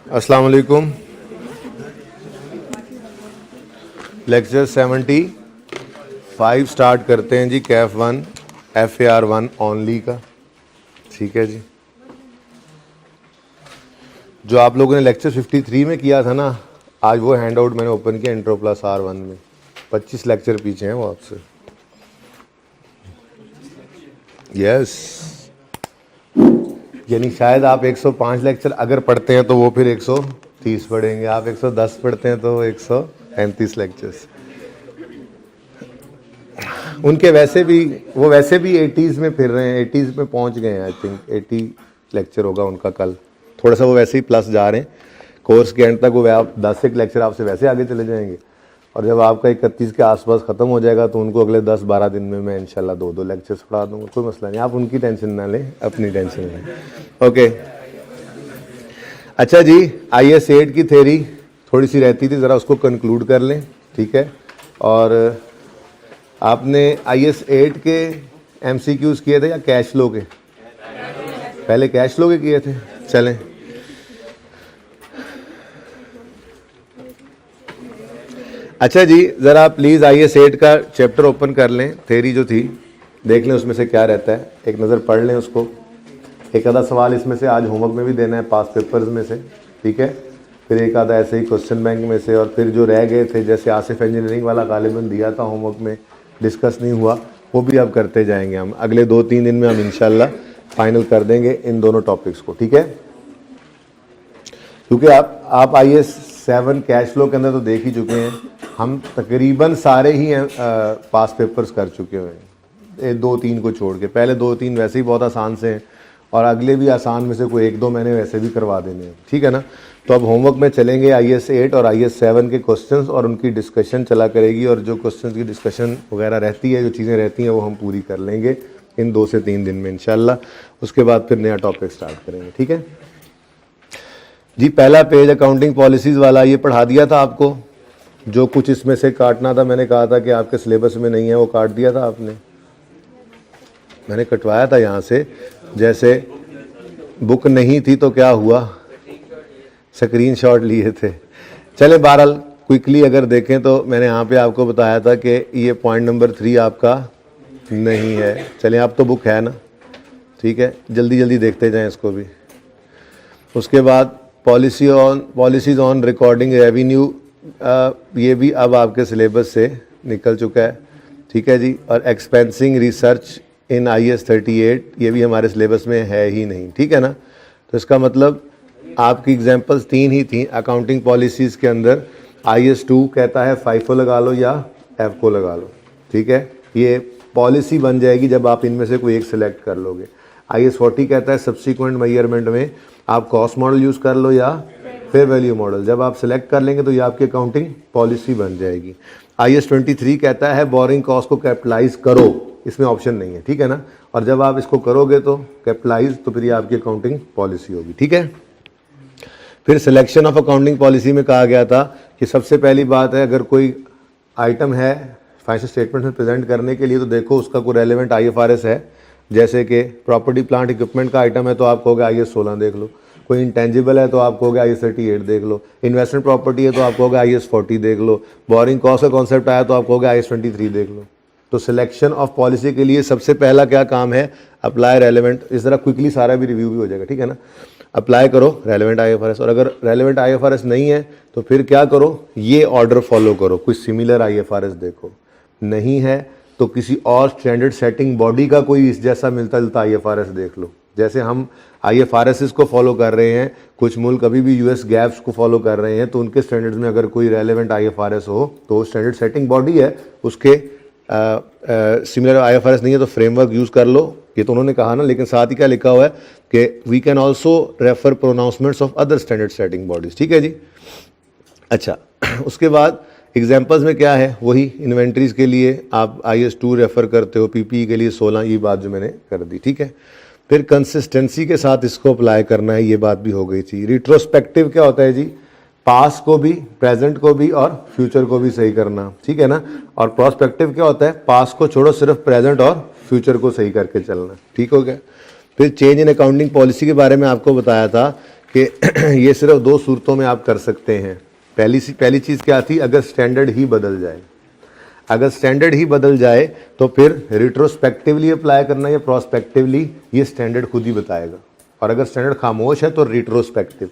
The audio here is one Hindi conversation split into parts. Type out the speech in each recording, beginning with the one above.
अस्सलाम वालेकुम। लेक्चर 75 स्टार्ट करते हैं जी। कैफ 1 FAR 1 ओनली का, ठीक है जी। जो आप लोगों ने लेक्चर 53 में किया था ना, आज वो हैंड आउट मैंने ओपन किया इंट्रो प्लस R1 में। 25 लेक्चर पीछे हैं वो आपसे। यस, यानी शायद आप 105 लेक्चर अगर पढ़ते हैं तो वो फिर 130 पढ़ेंगे, आप 110 पढ़ते हैं तो 135 लेक्चर्स। उनके वैसे भी वो वैसे भी 80s में फिर रहे हैं, 80s में पहुंच गए हैं। आई थिंक 80 लेक्चर होगा उनका कल। थोड़ा सा वो वैसे ही प्लस जा रहे हैं। कोर्स के एंड तक वो आप 10 एक लेक्चर आपसे वैसे आगे चले जाएंगे, और जब आपका 31 के आसपास ख़त्म हो जाएगा तो उनको अगले 10-12 दिन में मैं इंशाल्लाह 2-2 लेक्चर्स पढ़ा दूंगा। कोई मसला नहीं, आप उनकी टेंशन ना लें, अपनी टेंशन लें। ओके, अच्छा जी। IS 8 की थ्योरी थोड़ी सी रहती थी, ज़रा उसको कंक्लूड कर लें, ठीक है। और आपने IS 8 के MCQs किए थे या कैश लो के? पहले कैश लो के किए थे। चलें, अच्छा जी, ज़रा प्लीज़ IS 8 का चैप्टर ओपन कर लें। थ्योरी जो थी देख लें उसमें से क्या रहता है, एक नज़र पढ़ लें उसको। एक आधा सवाल इसमें से आज होमवर्क में भी देना है, पास पेपर्स में से, ठीक है। फिर एक आधा ऐसे ही क्वेश्चन बैंक में से, और फिर जो रह गए थे जैसे आसिफ इंजीनियरिंग वाला गालिबन दिया था होमवर्क में, डिस्कस नहीं हुआ, वो भी अब करते जाएंगे हम। अगले 2-3 दिन में हम इंशाल्लाह फाइनल कर देंगे इन दोनों टॉपिक्स को, ठीक है। क्योंकि आप IS 7 कैश फ्लो के अंदर तो देख ही चुके हैं, हम तकरीबन सारे ही पास पेपर्स कर चुके हुए हैं, 2-3 को छोड़ के। पहले 2-3 वैसे ही बहुत आसान से हैं, और अगले भी आसान में से कोई 1-2 मैंने वैसे भी करवा देने हैं, ठीक है ना। तो अब होमवर्क में चलेंगे IS 8 और IS 7 के क्वेश्चंस, और उनकी डिस्कशन चला करेगी, और जो क्वेश्चंस की डिस्कशन वगैरह रहती है, जो चीज़ें रहती हैं, वो हम पूरी कर लेंगे इन 2 से 3 दिन में इंशाल्लाह। उसके बाद फिर नया टॉपिक स्टार्ट करेंगे, ठीक है जी। पहला पेज अकाउंटिंग पॉलिसीज़ वाला ये पढ़ा दिया था आपको। जो कुछ इसमें से काटना था, मैंने कहा था कि आपके सिलेबस में नहीं है, वो काट दिया था आपने। मैंने कटवाया था यहाँ से, जैसे बुक नहीं थी तो क्या हुआ, स्क्रीनशॉट लिए थे। चले बहरहाल क्विकली अगर देखें तो मैंने यहाँ पे आपको बताया था कि ये पॉइंट नंबर 3 आपका नहीं है। चलें, आप तो बुक है ना, ठीक है, जल्दी जल्दी देखते जाएं इसको भी। उसके बाद पॉलिसीज़ ऑन रिकॉर्डिंग रेवेन्यू, ये भी अब आपके सिलेबस से निकल चुका है, ठीक है जी। और एक्सपेंसिंग रिसर्च इन IS 38, ये भी हमारे सिलेबस में है ही नहीं, ठीक है ना। तो इसका मतलब आपकी एग्जांपल्स 3 ही थी अकाउंटिंग पॉलिसीज़ के अंदर। IS 2 कहता है FIFO लगा लो या FCO लगा लो, ठीक है। ये पॉलिसी बन जाएगी जब आप इनमें से कोई एक सिलेक्ट कर लोगे। IS 40 कहता है सब्सिक्वेंट मेजरमेंट में आप कॉस्ट मॉडल यूज़ कर लो या फेयर वैल्यू मॉडल। जब आप सिलेक्ट कर लेंगे तो ये आपकी अकाउंटिंग पॉलिसी बन जाएगी। IS 23 कहता है बोरिंग कॉस्ट को कैपिटलाइज करो, इसमें ऑप्शन नहीं है, ठीक है ना। और जब आप इसको करोगे तो कैपिटलाइज, तो फिर ये आपकी अकाउंटिंग पॉलिसी होगी, ठीक है। फिर सिलेक्शन ऑफ अकाउंटिंग पॉलिसी में कहा गया था कि सबसे पहली बात है, अगर कोई आइटम है फाइनेंशियल स्टेटमेंट में प्रेजेंट करने के लिए तो देखो उसका कोई रेलेवेंट IFRS है। जैसे कि प्रॉपर्टी प्लांट इक्विपमेंट का आइटम है तो आप कहोगे IS 16 देख लो। कोई इंटेंजिबल है तो आप कहोगे IS 38 देख लो। इन्वेस्टमेंट प्रॉपर्टी है तो आप कहोगे IS 40 देख लो। बोरिंग कॉस्ट का कॉन्सेप्ट आया तो आप कहोगे IS 23 देख लो। तो सिलेक्शन ऑफ पॉलिसी के लिए सबसे पहला क्या काम है, अप्लाई रेलेवेंट। इस तरह क्विकली सारा भी रिव्यू भी हो जाएगा, ठीक है ना। अप्लाई करो रेलेवेंट IFRS, और अगर रेलेवेंट IFRS नहीं है तो फिर क्या करो, ये ऑर्डर फॉलो करो, कोई सिमिलर IFRS देखो। नहीं है तो किसी और स्टैंडर्ड सेटिंग बॉडी का कोई इस जैसा मिलता जुलता IFRS देख लो। जैसे हम IFRS को फॉलो कर रहे हैं, कुछ मुल्क अभी भी US गैप्स को फॉलो कर रहे हैं, तो उनके स्टैंडर्ड्स में अगर कोई रेलेवेंट IFRS हो तो स्टैंडर्ड सेटिंग बॉडी है, उसके सिमिलर IFRS नहीं है तो फ्रेमवर्क यूज़ कर लो। ये तो उन्होंने कहा ना, लेकिन साथ ही क्या लिखा हुआ है कि we can also refer pronouncements of other standard setting bodies, ठीक है जी। अच्छा, उसके बाद एग्जाम्पल्स में क्या है, वही इन्वेंट्रीज के लिए आप IS 2 रेफर करते हो, PPE के लिए 16, ये बात जो मैंने कर दी, ठीक है। फिर कंसिस्टेंसी के साथ इसको अप्लाई करना है, ये बात भी हो गई थी। रिट्रोस्पेक्टिव क्या होता है जी, पास्ट को भी, प्रेजेंट को भी और फ्यूचर को भी सही करना, ठीक है ना। और प्रोस्पेक्टिव क्या होता है, पास्ट को छोड़ो, सिर्फ प्रेजेंट और फ्यूचर को सही करके चलना, ठीक हो गया। फिर चेंज इन अकाउंटिंग पॉलिसी के बारे में आपको बताया था कि ये सिर्फ दो सूरतों में आप कर सकते हैं। पहली चीज़ क्या थी, अगर स्टैंडर्ड ही बदल जाए। अगर स्टैंडर्ड ही बदल जाए तो फिर रिट्रोस्पेक्टिवली अप्लाई करना या प्रोस्पेक्टिवली, ये स्टैंडर्ड खुद ही बताएगा। और अगर स्टैंडर्ड खामोश है तो रिट्रोस्पेक्टिव।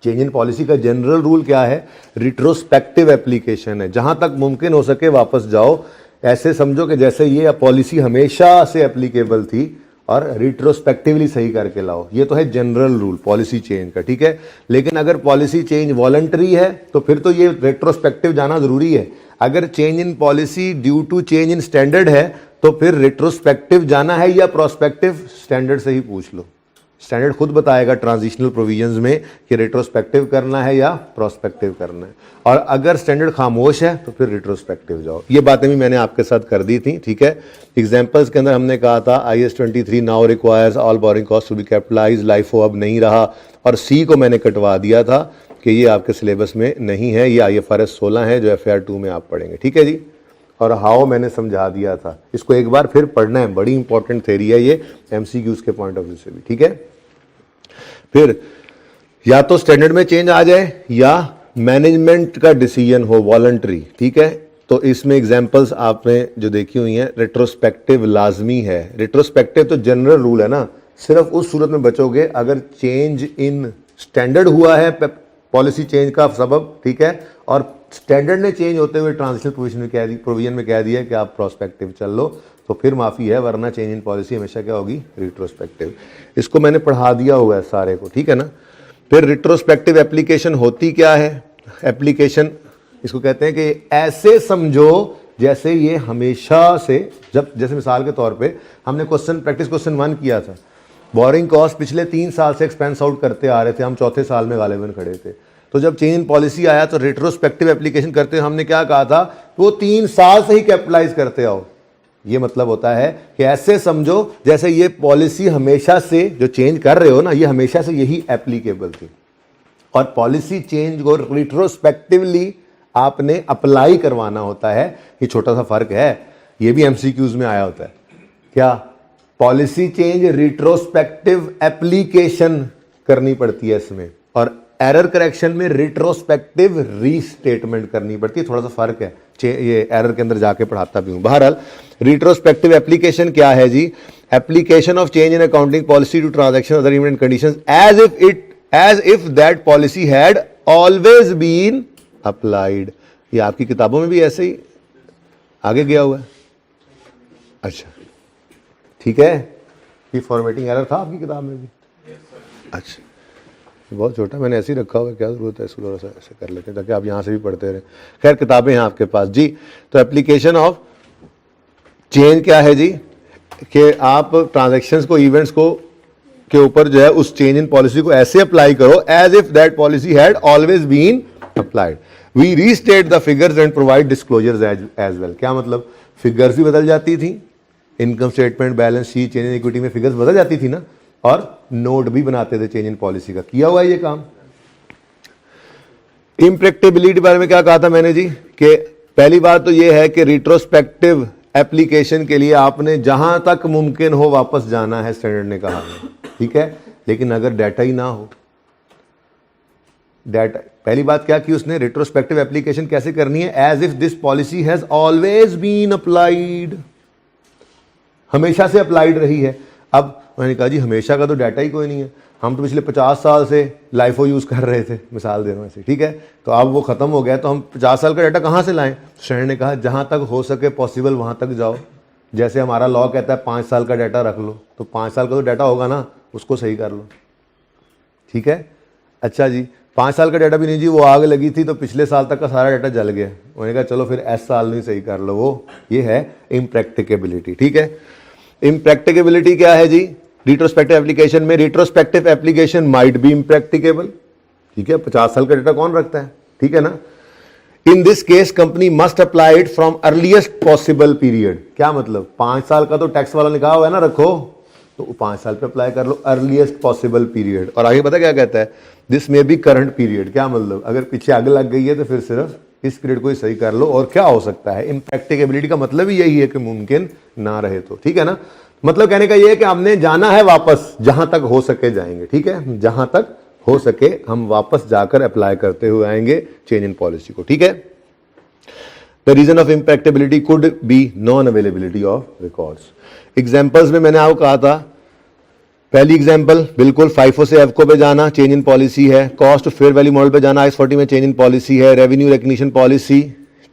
चेंज इन पॉलिसी का जनरल रूल क्या है, रिट्रोस्पेक्टिव एप्लीकेशन है। जहां तक मुमकिन हो सके वापस जाओ, ऐसे समझो कि जैसे ये पॉलिसी हमेशा से एप्लीकेबल थी, और रिट्रोस्पेक्टिवली सही करके लाओ। ये तो है जनरल रूल पॉलिसी चेंज का, ठीक है। लेकिन अगर पॉलिसी चेंज वॉलंटरी है तो फिर तो ये रेट्रोस्पेक्टिव जाना जरूरी है। अगर change in policy due to change in standard है तो फिर रेट्रोस्पेक्टिव जाना है या प्रोस्पेक्टिव, स्टैंडर्ड से ही पूछ लो। स्टैंडर्ड खुद बताएगा ट्रांजिशनल प्रोविजंस में कि रेट्रोस्पेक्टिव करना है या प्रोस्पेक्टिव करना है। और अगर स्टैंडर्ड खामोश है तो फिर रेट्रोस्पेक्टिव जाओ। ये बातें भी मैंने आपके साथ कर दी थी, ठीक है। एग्जांपल्स के अंदर हमने कहा था IAS 23 now requires all borrowing cost to be capitalise, LIFO अब नहीं रहा, और सी को मैंने कटवा दिया था कि ये आपके सिलेबस में नहीं है, ये IFRS 16 है जो FAR 2 में आप पढ़ेंगे, ठीक है जी। और हाउ मैंने समझा दिया था, इसको एक बार फिर पढ़ना है, बड़ी इंपॉर्टेंट थ्योरी है ये MCQs के पॉइंट ऑफ व्यू से भी, ठीक है। फिर या तो स्टैंडर्ड में चेंज आ जाए या मैनेजमेंट का डिसीजन हो वॉलंटरी, ठीक है। तो इसमें एग्जांपल्स आपने जो देखी हुई हैं, रेट्रोस्पेक्टिव लाजमी है। रेट्रोस्पेक्टिव तो जनरल रूल है ना, सिर्फ उस सूरत में बचोगे अगर चेंज इन स्टैंडर्ड हुआ है पॉलिसी चेंज का सबब, ठीक है, और स्टैंडर्ड ने चेंज होते हुए ट्रांजिशनल प्रोविजन में कह दिया कि आप प्रोस्पेक्टिव चल लो, तो फिर माफ़ी है, वरना चेंज इन पॉलिसी हमेशा क्या होगी, रिट्रोस्पेक्टिव। इसको मैंने पढ़ा दिया हुआ है सारे को, ठीक है ना। फिर रिट्रोस्पेक्टिव एप्लीकेशन होती क्या है, एप्लीकेशन इसको कहते हैं कि ऐसे समझो जैसे ये हमेशा से, जब जैसे मिसाल के तौर पे हमने प्रैक्टिस क्वेश्चन 1 किया था, बोरिंग कॉस्ट पिछले 3 साल से एक्सपेंस आउट करते आ रहे थे, हम चौथे साल में गालिबन खड़े थे। तो जब चेंज इन पॉलिसी आया तो रेट्रोस्पेक्टिव एप्लीकेशन करते हुए हमने क्या कहा था, वो 3 साल से ही कैपिटलाइज करते आओ। ये मतलब होता है कि ऐसे समझो जैसे ये पॉलिसी हमेशा से जो चेंज कर रहे हो ना, ये हमेशा से यही एप्लीकेबल थी, और पॉलिसी चेंज को रिट्रोस्पेक्टिवली आपने अप्लाई करवाना होता है। ये छोटा सा फर्क है, ये भी MCQs में आया होता है। क्या, पॉलिसी चेंज रिट्रोस्पेक्टिव एप्लीकेशन करनी पड़ती है इसमें, और एरर करेक्शन में रिट्रोस्पेक्टिव रीस्टेटमेंट करनी पड़ती है। थोड़ा सा फर्क है, ये एरर के अंदर जाके पढ़ाता भी हूं। बहरहाल रिट्रोस्पेक्टिव एप्लीकेशन क्या है जी, application of change in accounting policy to transaction other event conditions as if that policy had always been applied. ये आपकी किताबों में भी ऐसे ही आगे गया हुआ है। अच्छा ठीक है, ये फॉर्मेटिंग एरर था आपकी किताब में भी? अच्छा, बहुत छोटा मैंने ऐसे ही रखा हुआ है, क्या जरूरत है इसको थोड़ा सा ऐसे कर लेते हैं ताकि आप यहाँ से भी पढ़ते रहें। खैर किताबें हैं आपके पास जी। तो एप्लीकेशन ऑफ चेंज क्या है जी, कि आप ट्रांजैक्शंस को, इवेंट्स को के ऊपर जो है उस चेंज इन पॉलिसी को ऐसे अप्लाई करो as if that policy had always been applied. We restate the figures and provide disclosures as well. क्या मतलब, फिगर्स भी बदल जाती थी, income statement, balance sheet, change in equity में फिगर्स बदल जाती थी ना, और नोट भी बनाते थे चेंज इन पॉलिसी का। किया हुआ है ये काम। इम्प्रैक्टिबिलिटी बारे में क्या कहा था मैंने जी, कि पहली बात तो ये है कि रिट्रोस्पेक्टिव एप्लीकेशन के लिए आपने जहां तक मुमकिन हो वापस जाना है, स्टैंडर्ड ने कहा है, ठीक है। लेकिन अगर डाटा ही ना हो, डाटा, पहली बात क्या की उसने, रिट्रोस्पेक्टिव एप्लीकेशन कैसे करनी है, as if this policy has always been applied, हमेशा से अप्लाइड रही है। अब मैंने कहा जी हमेशा का तो डाटा ही कोई नहीं है, हम तो पिछले 50 साल से लाइफो यूज कर रहे थे, मिसाल दे रहा हूं ऐसे, ठीक है। तो अब वो खत्म हो गया, तो हम 50 साल का डाटा कहां से लाएं? स्टैंडर्ड ने कहा जहां तक हो सके पॉसिबल वहां तक जाओ। जैसे हमारा लॉ कहता है 5 साल का डाटा रख लो, तो 5 साल का तो डाटा होगा ना, उसको सही कर लो, ठीक है। अच्छा जी, 5 साल का डाटा भी नहीं जी, वो आग लगी थी तो पिछले साल तक का सारा डाटा जल गया। उन्होंने कहा चलो फिर इस साल नहीं सही कर लो, वो ये है इम्प्रैक्टिकेबिलिटी, ठीक है। इम्प्रैक्टिकेबिलिटी क्या है जी, रिट्रोस्पेक्टिव एप्लीकेशन में, retrospective application might be impracticable, ठीक है। 50 साल का डाटा कौन रखता है, ठीक है ना। इन this case company must apply it from earliest possible period. क्या मतलब, 5 साल का तो टैक्स वाला ने कहा हुआ है ना रखो, तो 5 साल पे अप्लाई कर लो, अर्लीस्ट पॉसिबल पीरियड। और आगे पता क्या कहता है, this may be current period. क्या मतलब, अगर पीछे आग लग गई है तो फिर सिर्फ इस पीरियड को ही सही कर लो। और क्या हो सकता है, इम्प्रैक्टिकेबिलिटी का मतलब ही यही है कि मुमकिन ना रहे तो, ठीक है ना। मतलब कहने का यह है कि हमने जाना है वापस, जहां तक हो सके जाएंगे, ठीक है, जहां तक हो सके हम वापस जाकर अप्लाई करते हुए आएंगे चेंज इन पॉलिसी को, ठीक है। The reason of impracticability could be non availability of records. एग्जाम्पल्स में मैंने आपको कहा था, पहली एग्जाम्पल बिल्कुल फाइफो से एफको पे जाना चेंज इन पॉलिसी है, कॉस्ट फेयर वैल्यू मॉडल पे जाना IS40 में चेंज इन पॉलिसी है, रेवेन्यू रिकग्निशन पॉलिसी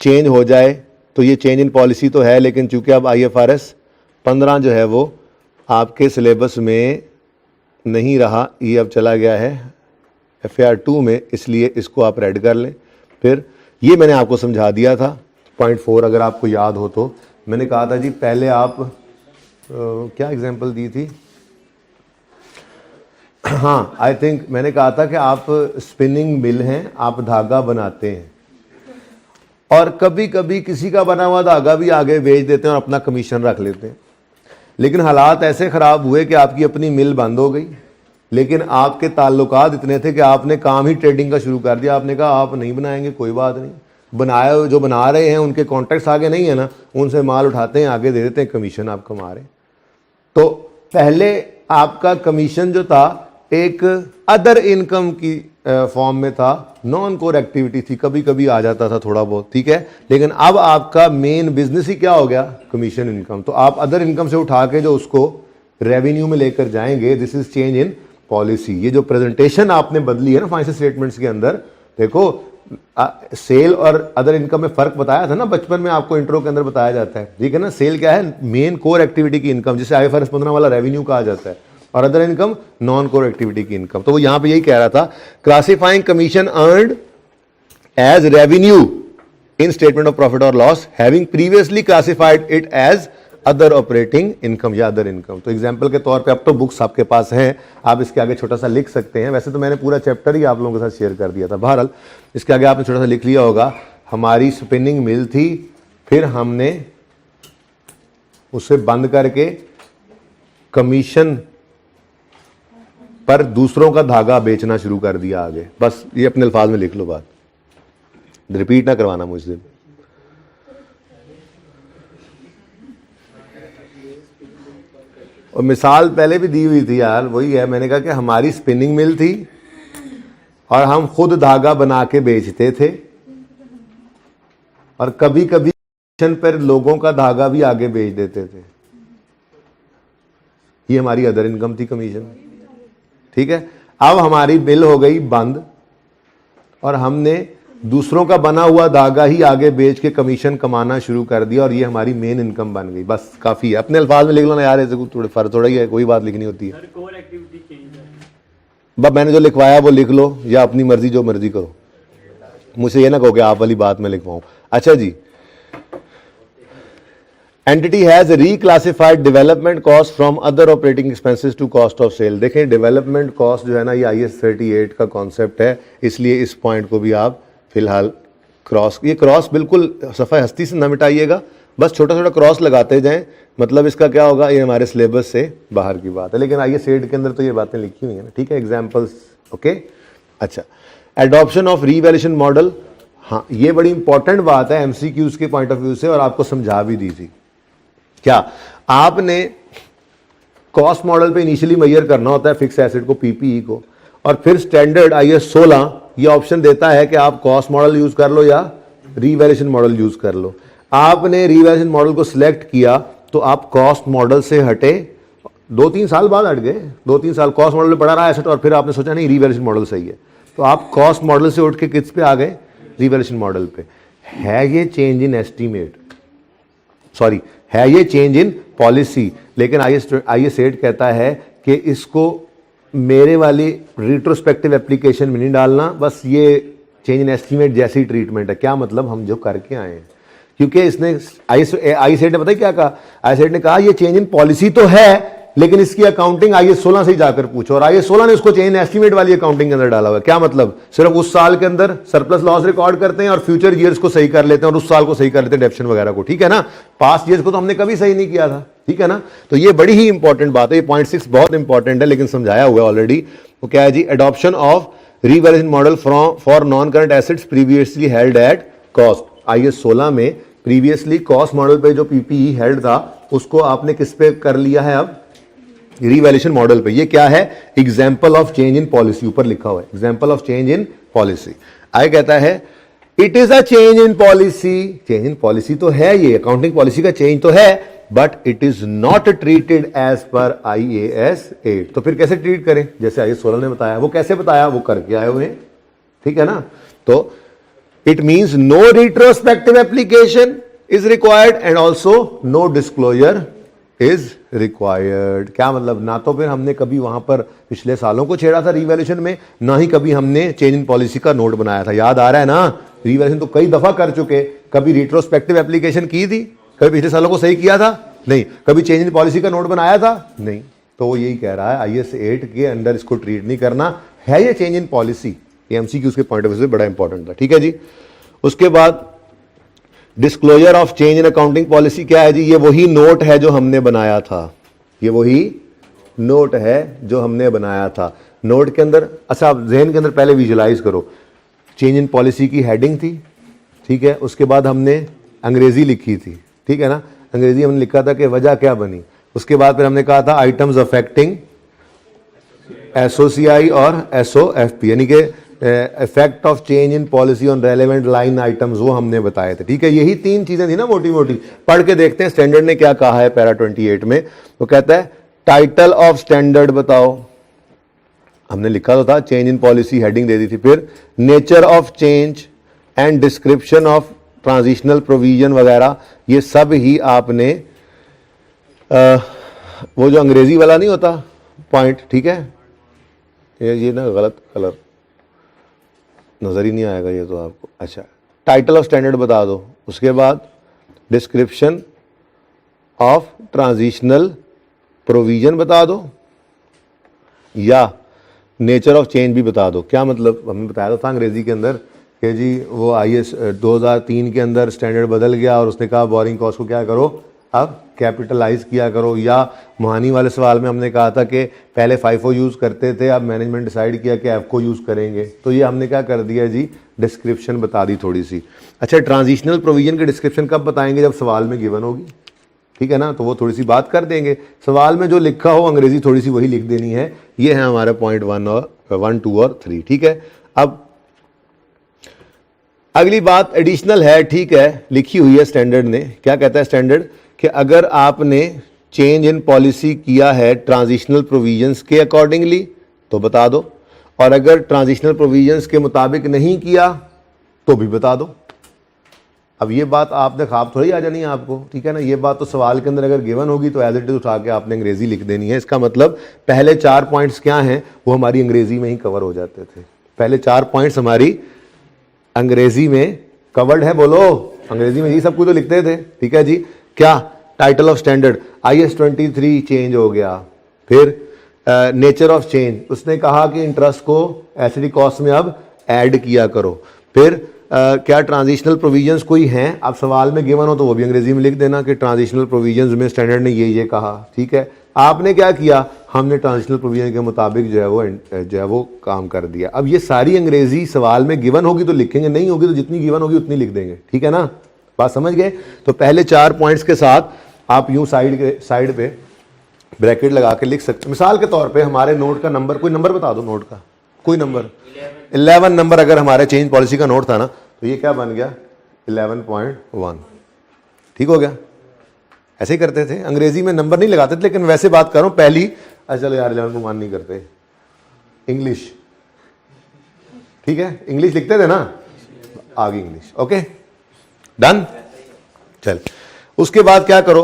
चेंज हो जाए तो ये चेंज इन पॉलिसी तो है, लेकिन चूंकि अब IFRS 15 जो है वो आपके सिलेबस में नहीं रहा, ये अब चला गया है FAR 2 में, इसलिए इसको आप रेड कर लें। फिर ये मैंने आपको समझा दिया था पॉइंट 4, अगर आपको याद हो तो मैंने कहा था जी पहले आप क्या एग्जांपल दी थी, हाँ आई थिंक मैंने कहा था कि आप स्पिनिंग मिल हैं, आप धागा बनाते हैं और कभी कभी किसी का बना हुआ धागा भी आगे बेच देते हैं और अपना कमीशन रख लेते हैं। लेकिन हालात ऐसे ख़राब हुए कि आपकी अपनी मिल बंद हो गई, लेकिन आपके ताल्लुकात इतने थे कि आपने काम ही ट्रेडिंग का शुरू कर दिया। आपने कहा आप नहीं बनाएंगे, कोई बात नहीं, बनाया जो बना रहे हैं उनके कॉन्ट्रैक्ट्स आगे नहीं है ना, उनसे माल उठाते हैं, आगे दे देते हैं, कमीशन आप कमा रहे हैं। तो पहले आपका कमीशन जो था एक अदर इनकम की फॉर्म में था, नॉन कोर एक्टिविटी थी, कभी कभी आ जाता था थोड़ा बहुत, ठीक है। लेकिन अब आपका मेन बिजनेस ही क्या हो गया, कमीशन इनकम। तो आप अदर इनकम से उठा के जो उसको रेवेन्यू में लेकर जाएंगे, this is change in policy. ये जो प्रेजेंटेशन आपने बदली है ना फाइनेंशियल स्टेटमेंट्स के अंदर, देखो सेल और अदर इनकम में फर्क बताया था ना बचपन में, आपको इंट्रो के अंदर बताया जाता है, ठीक है ना। सेल क्या है, मेन कोर एक्टिविटी की इनकम, जिसे IFRS 15 वाला रेवेन्यू कहा जाता है, और other income non core activity की इनकम। तो वो यहां पे यही कह रहा था, classifying commission earned as revenue in statement of profit और loss having previously classified it as other operating income या अदर इनकम। तो एग्जांपल के तौर पे अब तो बुक्स आपके पास हैं, आप इसके आगे छोटा सा लिख सकते हैं। वैसे तो मैंने पूरा चैप्टर ही आप लोगों के साथ शेयर कर दिया था, बहरहाल इसके आगे आपने छोटा सा लिख लिया होगा, हमारी स्पिनिंग मिल थी, फिर हमने उसे बंद करके कमीशन पर दूसरों का धागा बेचना शुरू कर दिया आगे। बस ये अपने अल्फाज में लिख लो, बात रिपीट ना करवाना मुझसे। और मिसाल पहले भी दी हुई थी यार, वही है, मैंने कहा कि हमारी स्पिनिंग मिल थी और हम खुद धागा बना के बेचते थे, और कभी कभी कमीशन पर लोगों का धागा भी आगे बेच देते थे। ये हमारी अदर इनकम थी, कमीशन, ठीक है। अब हमारी मिल हो गई बंद और हमने दूसरों का बना हुआ धागा ही आगे बेच के कमीशन कमाना शुरू कर दिया, और ये हमारी मेन इनकम बन गई। बस काफी है, अपने अल्फाज में लिख लो ना यार, ऐसे थोड़े फर्क थोड़ा ही है, कोई बात लिखनी होती है। बस मैंने जो लिखवाया वो लिख लो, या अपनी मर्जी जो मर्जी करो, मुझसे ये ना कहो कि आप वाली बात में लिखवाऊं। अच्छा जी, entity has reclassified development cost from other operating expenses to cost of sale. देखें डेवलपमेंट कॉस्ट जो है ना, ये IAS 38 का कॉन्सेप्ट है, इसलिए इस पॉइंट को भी आप फिलहाल क्रॉस, ये क्रॉस बिल्कुल सफ़ा हस्ती से न मिटाइएगा, बस छोटा छोटा क्रॉस लगाते जाएं। मतलब इसका क्या होगा, ये हमारे सिलेबस से बाहर की बात है, लेकिन IAS 8 के अंदर तो ये बातें लिखी हुई हैं ना, ठीक है, एग्जाम्पल्स, ओके। अच्छा, एडॉप्शन ऑफ रीवैल्यूएशन मॉडल, हाँ ये बड़ी इंपॉर्टेंट बात है MCQs के पॉइंट ऑफ व्यू से, और आपको समझा भी दी थी। क्या आपने कॉस्ट मॉडल पे इनिशियली मेजर करना होता है फिक्स एसेट को, PPE को, और फिर स्टैंडर्ड IAS 16 ये ऑप्शन देता है कि आप कॉस्ट मॉडल यूज कर लो या रीवैल्यूएशन मॉडल यूज कर लो। आपने रीवैल्यूएशन मॉडल को सिलेक्ट किया तो आप कॉस्ट मॉडल से हटे, 2-3 साल बाद हट गए, 2-3 साल कॉस्ट मॉडल में पड़ा रहा एसेट, और फिर आपने सोचा नहीं रीवैल्यूएशन मॉडल सही है, तो आप कॉस्ट मॉडल से उठ के किस पे आ गए, रीवैल्यूएशन मॉडल पे। है ये चेंज इन एस्टीमेट, सॉरी है ये चेंज इन पॉलिसी, लेकिन IAS 8 कहता है कि इसको मेरे वाली रिट्रोस्पेक्टिव एप्लीकेशन में नहीं डालना, बस ये चेंज इन एस्टीमेट जैसी ट्रीटमेंट है। क्या मतलब, हम जो करके आए हैं, क्योंकि इसने IAS 8 ने पता है क्या कहा, IAS 8 ने कहा ये चेंज इन पॉलिसी तो है, लेकिन इसकी अकाउंटिंग IAS 16 से ही जाकर पूछो, और IAS 16 ने उसको चेंज इन एस्टीमेट वाली अकाउंटिंग के अंदर डाला हुआ है। क्या मतलब, सिर्फ उस साल के अंदर सरप्लस लॉस रिकॉर्ड करते हैं और फ्यूचर ईयर्स को सही कर लेते हैं, और उस साल को सही कर लेते हैं डेप्शन वगैरह को, ठीक है ना। पास्ट ईयर्स को तो हमने कभी सही नहीं किया था, ठीक है ना। तो ये बड़ी ही इंपॉर्टेंट बात है, ये पॉइंट 6 बहुत इंपॉर्टेंट है, लेकिन समझाया हुआ है ऑलरेडी। वो क्या है जी, adoption of revaluation model for non current assets previously held at cost. IAS 16 में प्रीवियसली कॉस्ट मॉडल पे जो PPE हेल्ड था, उसको आपने किस पे कर लिया है, अब रीवैल्यूएशन मॉडल पे। ये क्या है? Example of change in policy, ऊपर लिखा हुआ है example of change in policy. आगे कहता है it is a change in policy, change in policy तो है, ये अकाउंटिंग पॉलिसी का चेंज तो है, but it is not treated as per IAS 8। तो फिर कैसे ट्रीट करें? जैसे IAS 16 ने बताया, वो कैसे बताया, वो करके आए हुए हैं, ठीक है ना। तो it means no retrospective application is required and also no disclosure is required. क्या मतलब? ना तो फिर हमने कभी वहां पर पिछले सालों को छेड़ा था रिवैल्यूएशन में, ना ही कभी हमने चेंज इन पॉलिसी का नोट बनाया था। याद आ रहा है ना? रिवैल्यूएशन तो कई दफा कर चुके, कभी रिट्रोस्पेक्टिव एप्लीकेशन की थी, कभी पिछले सालों को सही किया था नहीं, कभी चेंज इन पॉलिसी का नोट बनाया था नहीं। तो वो यही कह रहा है IAS 8 के अंदर इसको ट्रीट नहीं करना है, ये चेंज इन पॉलिसी। MCQ उसके पॉइंट ऑफ व्यू से बड़ा इंपॉर्टेंट था, ठीक है जी। उसके बाद disclosure of change in accounting policy क्या है जी? ये वही नोट है जो हमने बनाया था, ये वही नोट है जो हमने बनाया था। नोट के अंदर, अच्छा आप जहन के अंदर पहले विजुलाइज करो, चेंज इन पॉलिसी की हेडिंग थी, ठीक है, उसके बाद हमने अंग्रेजी लिखी थी, ठीक है ना, अंग्रेजी हमने लिखा था कि वजह क्या बनी, उसके बाद फिर हमने कहा था आइटम्स अफेक्टिंग SOCI और SOFP, यानी कि effect of change in policy on relevant line items, वो हमने बताए थे, ठीक है। यही 3 चीजें थी ना मोटी मोटी। पढ़ के देखते हैं स्टैंडर्ड ने क्या कहा है पैरा 28 में। तो कहता है टाइटल ऑफ स्टैंडर्ड बताओ, हमने लिखा तो था चेंज इन पॉलिसी, हेडिंग दे दी थी। फिर nature of change and description of transitional provision वगैरह, ये सब ही आपने वो जो अंग्रेजी वाला नहीं होता पॉइंट, ठीक है, ये ना गलत कलर नजर ही नहीं आएगा ये तो आपको। अच्छा, टाइटल ऑफ स्टैंडर्ड बता दो, उसके बाद डिस्क्रिप्शन ऑफ ट्रांजिशनल प्रोविजन बता दो, या नेचर ऑफ चेंज भी बता दो। क्या मतलब? हमने बताया था अंग्रेजी के अंदर कि जी वो IAS 2003 के अंदर स्टैंडर्ड बदल गया और उसने कहा बोरिंग कॉस्ट को क्या करो, अब कैपिटलाइज किया करो। या मुहानी वाले सवाल में हमने कहा था कि पहले FIFO यूज़ करते थे, अब मैनेजमेंट डिसाइड किया कि FIFO यूज़ करेंगे, तो ये हमने क्या कर दिया जी, डिस्क्रिप्शन बता दी थोड़ी सी। अच्छा, ट्रांजिशनल प्रोविजन की डिस्क्रिप्शन कब बताएंगे? जब सवाल में गिवन होगी, ठीक है ना, तो वो थोड़ी सी बात कर देंगे। सवाल में जो लिखा हो अंग्रेजी थोड़ी सी वही लिख देनी है। ये है हमारा पॉइंट 1, 2 और 3, ठीक है। अब अगली बात एडिशनल है, ठीक है, लिखी हुई है स्टैंडर्ड ने। क्या कहता है स्टैंडर्ड? कि अगर आपने चेंज इन पॉलिसी किया है ट्रांजिशनल प्रोविजंस के अकॉर्डिंगली तो बता दो, और अगर ट्रांजिशनल प्रोविजंस के मुताबिक नहीं किया तो भी बता दो। अब ये बात आपने ख्वाब थोड़ी आ जानी है आपको, ठीक है ना। ये बात तो सवाल के अंदर अगर गिवन होगी तो एज इट इज उठा के आपने अंग्रेजी लिख देनी है। इसका मतलब पहले 4 पॉइंट्स क्या हैं वो हमारी अंग्रेजी में ही कवर हो जाते थे। पहले 4 पॉइंट्स हमारी अंग्रेजी में कवर्ड है, बोलो, अंग्रेजी में ही सब कुछ तो लिखते थे, ठीक है जी। क्या? Title of standard IAS 23 change हो गया। फिर नेचर ऑफ चेंज, उसने कहा कि इंटरेस्ट को एसिडी कॉस्ट में अब ऐड किया करो। फिर क्या ट्रांजिशनल प्रोविजंस कोई हैं? आप सवाल में गिवन हो तो वो भी अंग्रेजी में लिख देना कि ट्रांजिशनल प्रोविजंस में स्टैंडर्ड ने ये कहा, ठीक है। आपने क्या किया? हमने ट्रांजिशनल प्रोविजन के मुताबिक जो है वो काम कर दिया। अब ये सारी अंग्रेजी सवाल में गिवन होगी तो लिखेंगे, नहीं होगी तो जितनी गिवन होगी उतनी लिख देंगे, ठीक है ना। बात समझ गए? तो पहले 4 पॉइंट्स के साथ आप यूं साइड पे ब्रैकेट लगा के लिख सकते। मिसाल के तौर पे हमारे नोट का नंबर, कोई नंबर बता दो, नोट का कोई नंबर 11 नंबर अगर हमारे चेंज पॉलिसी का नोट था ना, तो ये क्या बन गया 11.1, ठीक हो गया। ऐसे ही करते थे, अंग्रेजी में नंबर नहीं लगाते थे, लेकिन वैसे बात कर रहा हूं पहली। चलो यार 11.1 नहीं करते, इंग्लिश, ठीक है, इंग्लिश लिखते थे ना, आ गई इंग्लिश, ओके डन। चल उसके बाद क्या करो,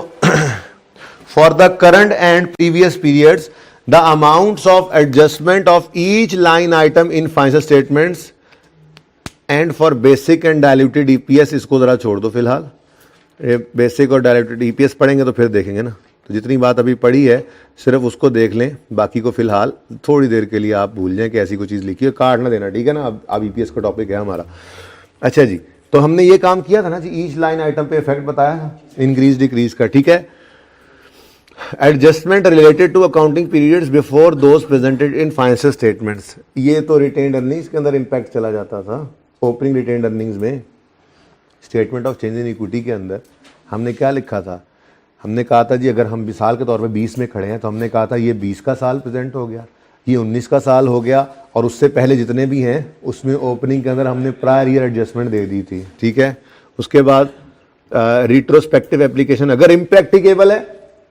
for the current and previous periods the amounts of adjustment of each line item in financial statements and for basic and diluted EPS, इसको जरा छोड़ दो फिलहाल, बेसिक और डायल्यूटेड EPS पढ़ेंगे तो फिर देखेंगे ना। तो जितनी बात अभी पढ़ी है सिर्फ उसको देख लें, बाकी को फिलहाल थोड़ी देर के लिए आप भूल जाएं कि ऐसी कोई चीज़ लिखी है, काट ना देना, ठीक है ना। अब EPS का टॉपिक है हमारा। अच्छा जी, तो हमने ये काम किया था ना जी, ईच लाइन आइटम पे इफेक्ट बताया था इंक्रीज डिक्रीज का, ठीक है। Adjustment related to accounting periods before those presented in financial statements, ये तो रिटेन्ड अर्निंग्स के अंदर इम्पैक्ट चला जाता था। ओपनिंग रिटेन्ड अर्निंग्स में statement of change in equity के अंदर हमने क्या लिखा था हमने कहा था जी अगर हम मिसाल के तौर पे 20 में खड़े हैं तो हमने कहा था ये 20 का साल प्रेजेंट हो गया, ये 19 का साल हो गया, और उससे पहले जितने भी हैं उसमें ओपनिंग के अंदर हमने प्रायर ईयर एडजस्टमेंट दे दी थी, ठीक है। उसके बाद रिट्रोस्पेक्टिव एप्लीकेशन अगर इम्प्रैक्टिकेबल है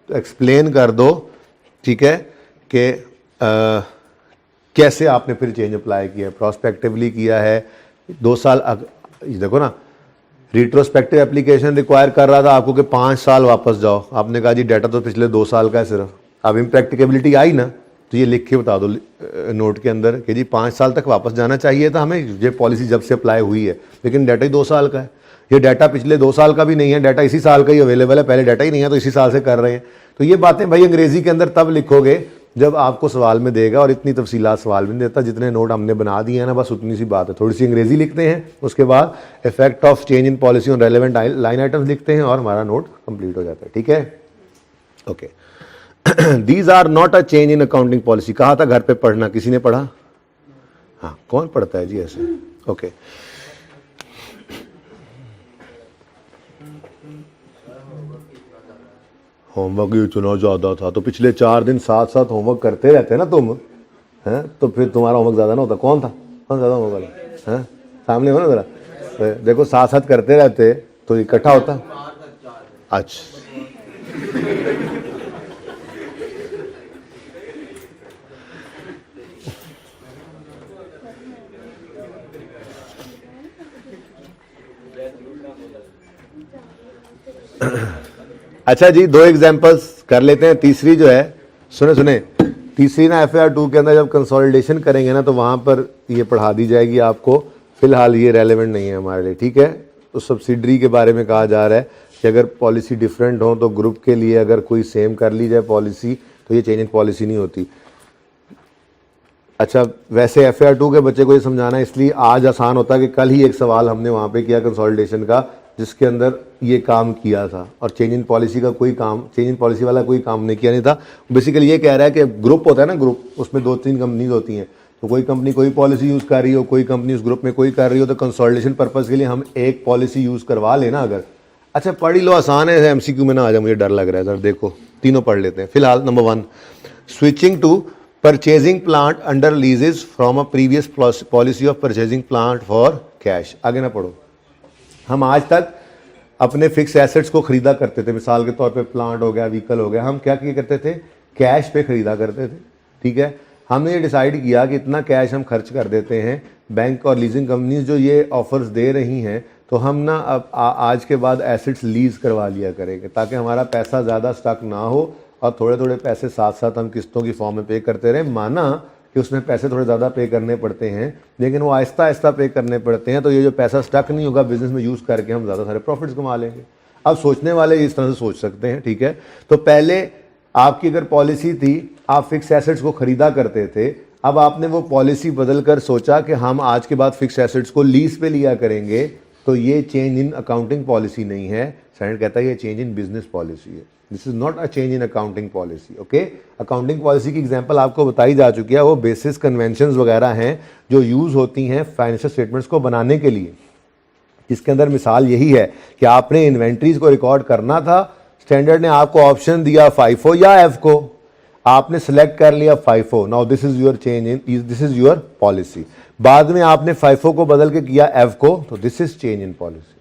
तो एक्सप्लेन कर दो, ठीक है, कि कैसे आपने फिर चेंज अप्लाई किया, प्रोस्पेक्टिवली किया है 2 साल। देखो ना, रिट्रोस्पेक्टिव एप्लीकेशन रिक्वायर कर रहा था आपको कि 5 साल वापस जाओ, आपने कहा जी डाटा तो पिछले 2 साल का है सिर्फ। अब इम्प्रैक्टिकेबिलिटी आई ना, तो ये लिख के बता दो नोट के अंदर कि जी 5 साल तक वापस जाना चाहिए था हमें, ये पॉलिसी जब से अप्लाई हुई है, लेकिन डाटा ही 2 साल का है। ये डाटा पिछले 2 साल का भी नहीं है, डाटा इसी साल का ही अवेलेबल है, पहले डाटा ही नहीं है तो इसी साल से कर रहे हैं। तो ये बातें भाई अंग्रेजी के अंदर तब लिखोगे जब आपको सवाल में देगा, और इतनी तफसीलात सवाल में नहीं देता। जितने नोट हमने बना दिए हैं ना, बस उतनी सी बात है। थोड़ी सी अंग्रेजी लिखते हैं, उसके बाद effect of change in policy on relevant line items लिखते हैं और हमारा नोट कंप्लीट हो जाता है, ठीक है। Okay, these are not a change in accounting policy. कहा था घर पे पढ़ना, किसी ने पढ़ा? हाँ, कौन पढ़ता है जी ऐसे? ओके, होमवर्क ही इतना ज़्यादा था तो पिछले 4 दिन साथ साथ होमवर्क करते रहते ना तुम, हैं, तो फिर तुम्हारा होमवर्क ज़्यादा ना होता। कौन था, कौन ज़्यादा होमवर्क वाला? हैं, सामने हो ना ज़रा, देखो साथ साथ करते रहते तो इकट्ठा होता। अच्छा, अच्छा जी, 2 एग्जांपल्स कर लेते हैं। तीसरी जो है, सुने तीसरी ना FAR 2 के अंदर जब कंसोलिडेशन करेंगे ना तो वहाँ पर ये पढ़ा दी जाएगी आपको। फिलहाल ये रेलेवेंट नहीं है हमारे लिए, ठीक है। तो सब्सिडरी के बारे में कहा जा रहा है कि अगर पॉलिसी डिफरेंट हो तो ग्रुप के लिए अगर कोई सेम कर ली जाए पॉलिसी तो ये चेंज इन पॉलिसी नहीं होती। अच्छा, वैसे FAR 2 के बच्चे को ये समझाना इसलिए आज आसान होता है कि कल ही एक सवाल हमने वहाँ पे किया कंसोलिडेशन का, जिसके अंदर ये काम किया था, और चेंज इन पॉलिसी का कोई काम, चेंज इन पॉलिसी वाला कोई काम नहीं किया नहीं था। बेसिकली ये कह रहा है कि ग्रुप होता है ना, ग्रुप, उसमें 2-3 कंपनीज होती हैं, तो कोई कंपनी कोई पॉलिसी यूज़ कर रही हो, कोई कंपनी उस ग्रुप में कोई कर रही हो, तो कंसोलिडेशन पर्पज़ के लिए हम एक पॉलिसी यूज़ करवा लेना अगर। अच्छा, पढ़ ही लो, आसान है, MCQ में ना आ जाए, मुझे डर लग रहा है। सर देखो, तीनों पढ़ लेते हैं। फिलहाल number 1, switching to purchasing plant under leases from a previous policy of purchasing plant for cash. आगे ना पढ़ो। हम आज तक अपने फिक्स एसेट्स को खरीदा करते थे, मिसाल के तौर पे प्लांट हो गया, व्हीकल हो गया, हम क्या किया करते थे, कैश पे खरीदा करते थे, ठीक है। हमने ये डिसाइड किया कि इतना कैश हम खर्च कर देते हैं, बैंक और लीजिंग कंपनीज जो ये ऑफर्स दे रही हैं, तो हम ना अब आज के बाद एसेट्स लीज करवा लिया करेंगे, ताकि हमारा पैसा ज़्यादा स्टक ना हो और थोड़े थोड़े पैसे साथ साथ हम किस्तों की फॉर्म में पे करते रहें। माना कि उसमें पैसे थोड़े ज़्यादा पे करने पड़ते हैं, लेकिन वो आहिस्ता आहिस्ता पे करने पड़ते हैं, तो ये जो पैसा स्टक नहीं होगा, बिजनेस में यूज़ करके हम ज़्यादा सारे प्रॉफिट्स कमा लेंगे। अब सोचने वाले इस तरह से सोच सकते हैं, ठीक है। तो पहले आपकी अगर पॉलिसी थी, आप फिक्स एसेट्स को खरीदा करते थे, अब आपने वो पॉलिसी बदल कर सोचा कि हम आज के बाद फिक्स एसेट्स को लीज पे लिया करेंगे, तो ये चेंज इन अकाउंटिंग पॉलिसी नहीं है। स्टैंडर्ड कहता है ये चेंज इन बिजनेस पॉलिसी है। This is not a change in accounting policy, okay. Accounting policy की एग्जांपल आपको बताई जा चुकी है, वो बेसिस कन्वेंशंस वगैरह हैं जो यूज़ होती हैं फाइनेंशियल स्टेटमेंट्स को बनाने के लिए। इसके अंदर मिसाल यही है कि आपने इन्वेंट्रीज को रिकॉर्ड करना था, स्टैंडर्ड ने आपको ऑप्शन दिया FIFO या FCO, आपने सेलेक्ट कर लिया FIFO। Now this is your change in, this is your policy. बाद में आपने FIFO को बदल के किया FCO, तो this is change in policy,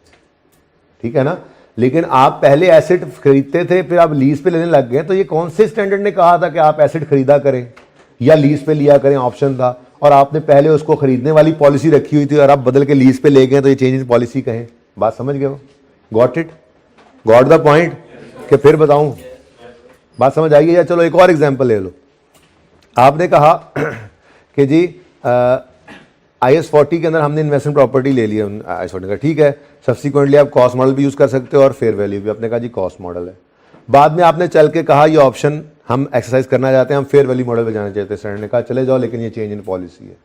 ठीक है ना। लेकिन आप पहले एसेट खरीदते थे, फिर आप लीज पे लेने लग गए, तो ये कौन से स्टैंडर्ड ने कहा था कि आप एसेट खरीदा करें या लीज पे लिया करें, ऑप्शन था, और आपने पहले उसको खरीदने वाली पॉलिसी रखी हुई थी और आप बदल के लीज पे ले गए, तो ये चेंज इन पॉलिसी कहें। बात समझ गए हो? Got it? Got the point? कि फिर बताऊं, बात समझ आई है या? चलो एक और एग्जांपल ले लो। आपने कहा कि जी IS 40 के अंदर हमने इन्वेस्टमेंट प्रॉपर्टी ले लिया, IS 40 का, ठीक है। सब्सिक्वेंटली आप कॉस्ट मॉडल भी यूज़ कर सकते हो और फेयर वैल्यू भी। आपने कहा जी कॉस्ट मॉडल है। बाद में आपने चल के कहा ये ऑप्शन हम एक्सरसाइज करना चाहते हैं, हम फेयर वैल्यू मॉडल पे जाना चाहते हैं। स्टैंडर्ड ने कहा चले जाओ, लेकिन ये चेंज इन पॉलिसी है,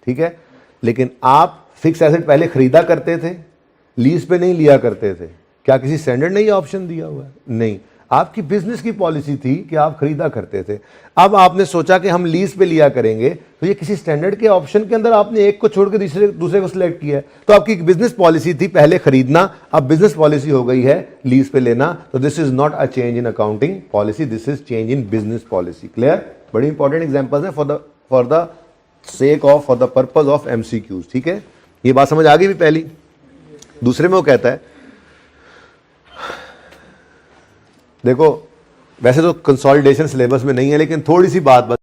ठीक है। लेकिन आप फिक्स एसेट पहले खरीदा करते थे, लीज पे नहीं लिया करते थे। क्या किसी स्टैंडर्ड ने ये ऑप्शन दिया हुआ है? नहीं। आपकी बिजनेस की पॉलिसी थी कि आप खरीदा करते थे। अब आपने सोचा कि हम लीज पे लिया करेंगे, तो ये किसी स्टैंडर्ड के ऑप्शन के अंदर आपने एक को छोड़ के दूसरे को सिलेक्ट किया है। तो आपकी बिजनेस पॉलिसी थी पहले खरीदना, अब बिजनेस पॉलिसी हो गई है लीज पे लेना। तो this is not a change in accounting policy, this is change in business policy. Clear? बड़ी इंपॉर्टेंट एग्जांपल्स है for the sake of, for the purpose of MCQs. ठीक है, ये बात समझ आ गई भी पहली। दूसरे में वो कहता है, देखो वैसे तो कंसोलिडेशन सिलेबस में नहीं है, लेकिन थोड़ी सी बात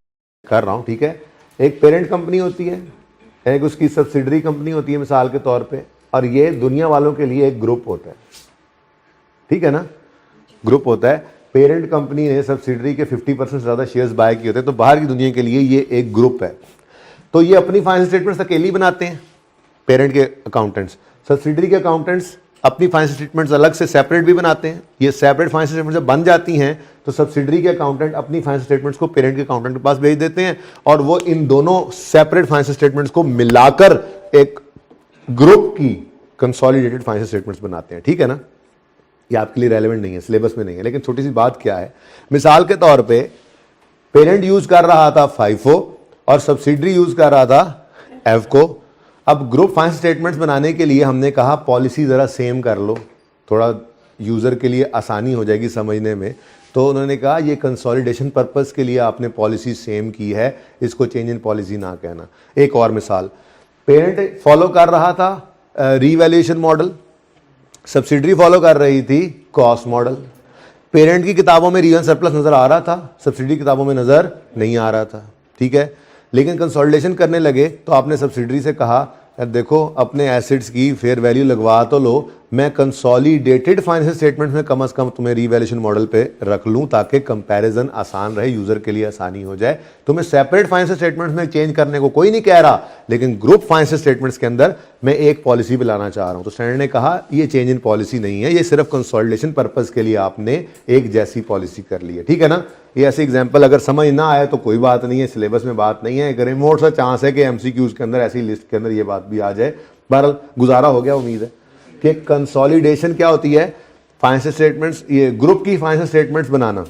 कर रहा हूं। ठीक है, एक पेरेंट कंपनी होती है, एक उसकी सब्सिडरी कंपनी होती है मिसाल के तौर पे, और ये दुनिया वालों के लिए एक ग्रुप होता है। ठीक है ना, ग्रुप होता है। पेरेंट कंपनी ने सब्सिडरी के 50% ज्यादा शेयर्स बाय किए होते हैं, तो बाहर की दुनिया के लिए ये एक ग्रुप है। तो ये अपनी फाइनेंशियल स्टेटमेंट्स अकेली बनाते हैं पेरेंट के अकाउंटेंट्स, सब्सिडरी के अकाउंटेंट्स अपनी फाइनेंशियल स्टेटमेंट्स अलग से सेपरेट भी बनाते हैं। ये सेपरेट फाइनेंशियल स्टेटमेंट्स जब बन जाती हैं तो सब्सिडरी के अकाउंटेंट अपनी फाइनेंशियल स्टेटमेंट्स को पेरेंट के अकाउंटेंट के पास भेज देते हैं, और वो इन दोनों सेपरेट फाइनेंशियल स्टेटमेंट्स को मिलाकर एक ग्रुप की कंसोलिडेटेड फाइनेंशियल स्टेटमेंट्स बनाते हैं। ठीक है ना, ये आपके लिए रेलेवेंट नहीं है, सिलेबस में नहीं है, लेकिन छोटी सी बात क्या है, मिसाल के तौर पे पेरेंट यूज कर रहा था फाइफो और सब्सिडरी यूज कर रहा था एफको। अब ग्रुप फाइनेंशियल स्टेटमेंट्स बनाने के लिए हमने कहा पॉलिसी ज़रा सेम कर लो, थोड़ा यूज़र के लिए आसानी हो जाएगी समझने में। तो उन्होंने कहा ये कंसोलिडेशन पर्पस के लिए आपने पॉलिसी सेम की है, इसको चेंज इन पॉलिसी ना कहना। एक और मिसाल, पेरेंट फॉलो कर रहा था रीवैल्यूएशन मॉडल, सब्सिडरी फॉलो कर रही थी कॉस्ट मॉडल। पेरेंट की किताबों में रियल सरप्लस नज़र आ रहा था, सब्सिडरी किताबों में नज़र नहीं आ रहा था। ठीक है, लेकिन कंसोलिडेशन करने लगे तो आपने सब्सिडरी से कहा देखो अपने एसेट्स की फेयर वैल्यू लगवा तो लो, मैं कंसोलिडेटेड फाइनेंशियल स्टेटमेंट में कम से कम तुम्हें रीवैल्यूएशन मॉडल पे रख लूं ताकि कंपैरिजन आसान रहे, यूजर के लिए आसानी हो जाए। तुम्हें सेपरेट फाइनेंशियल स्टेटमेंट्स में चेंज करने को कोई नहीं कह रहा, लेकिन ग्रुप फाइनेंशियल स्टेटमेंट्स के अंदर मैं एक पॉलिसी भी लाना चाह रहा हूं। तो स्टैंडर्ड ने कहा ये चेंज इन पॉलिसी नहीं है, ये सिर्फ कंसोलिडेशन पर्पज के लिए आपने एक जैसी पॉलिसी कर ली है। ठीक है ना, ये ऐसे एग्जाम्पल अगर समझ ना आए तो कोई बात नहीं है, सिलेबस में बात नहीं है, एक रिमोट सा चांस है कि एमसीक्यूज के अंदर ऐसी लिस्ट के अंदर ये बात भी आ जाए। बहरहाल गुजारा हो गया, उम्मीद है कि कंसोलिडेशन क्या होती है, फाइनेंशियल स्टेटमेंट्स, ये ग्रुप की फाइनेंशियल स्टेटमेंट्स बनाना।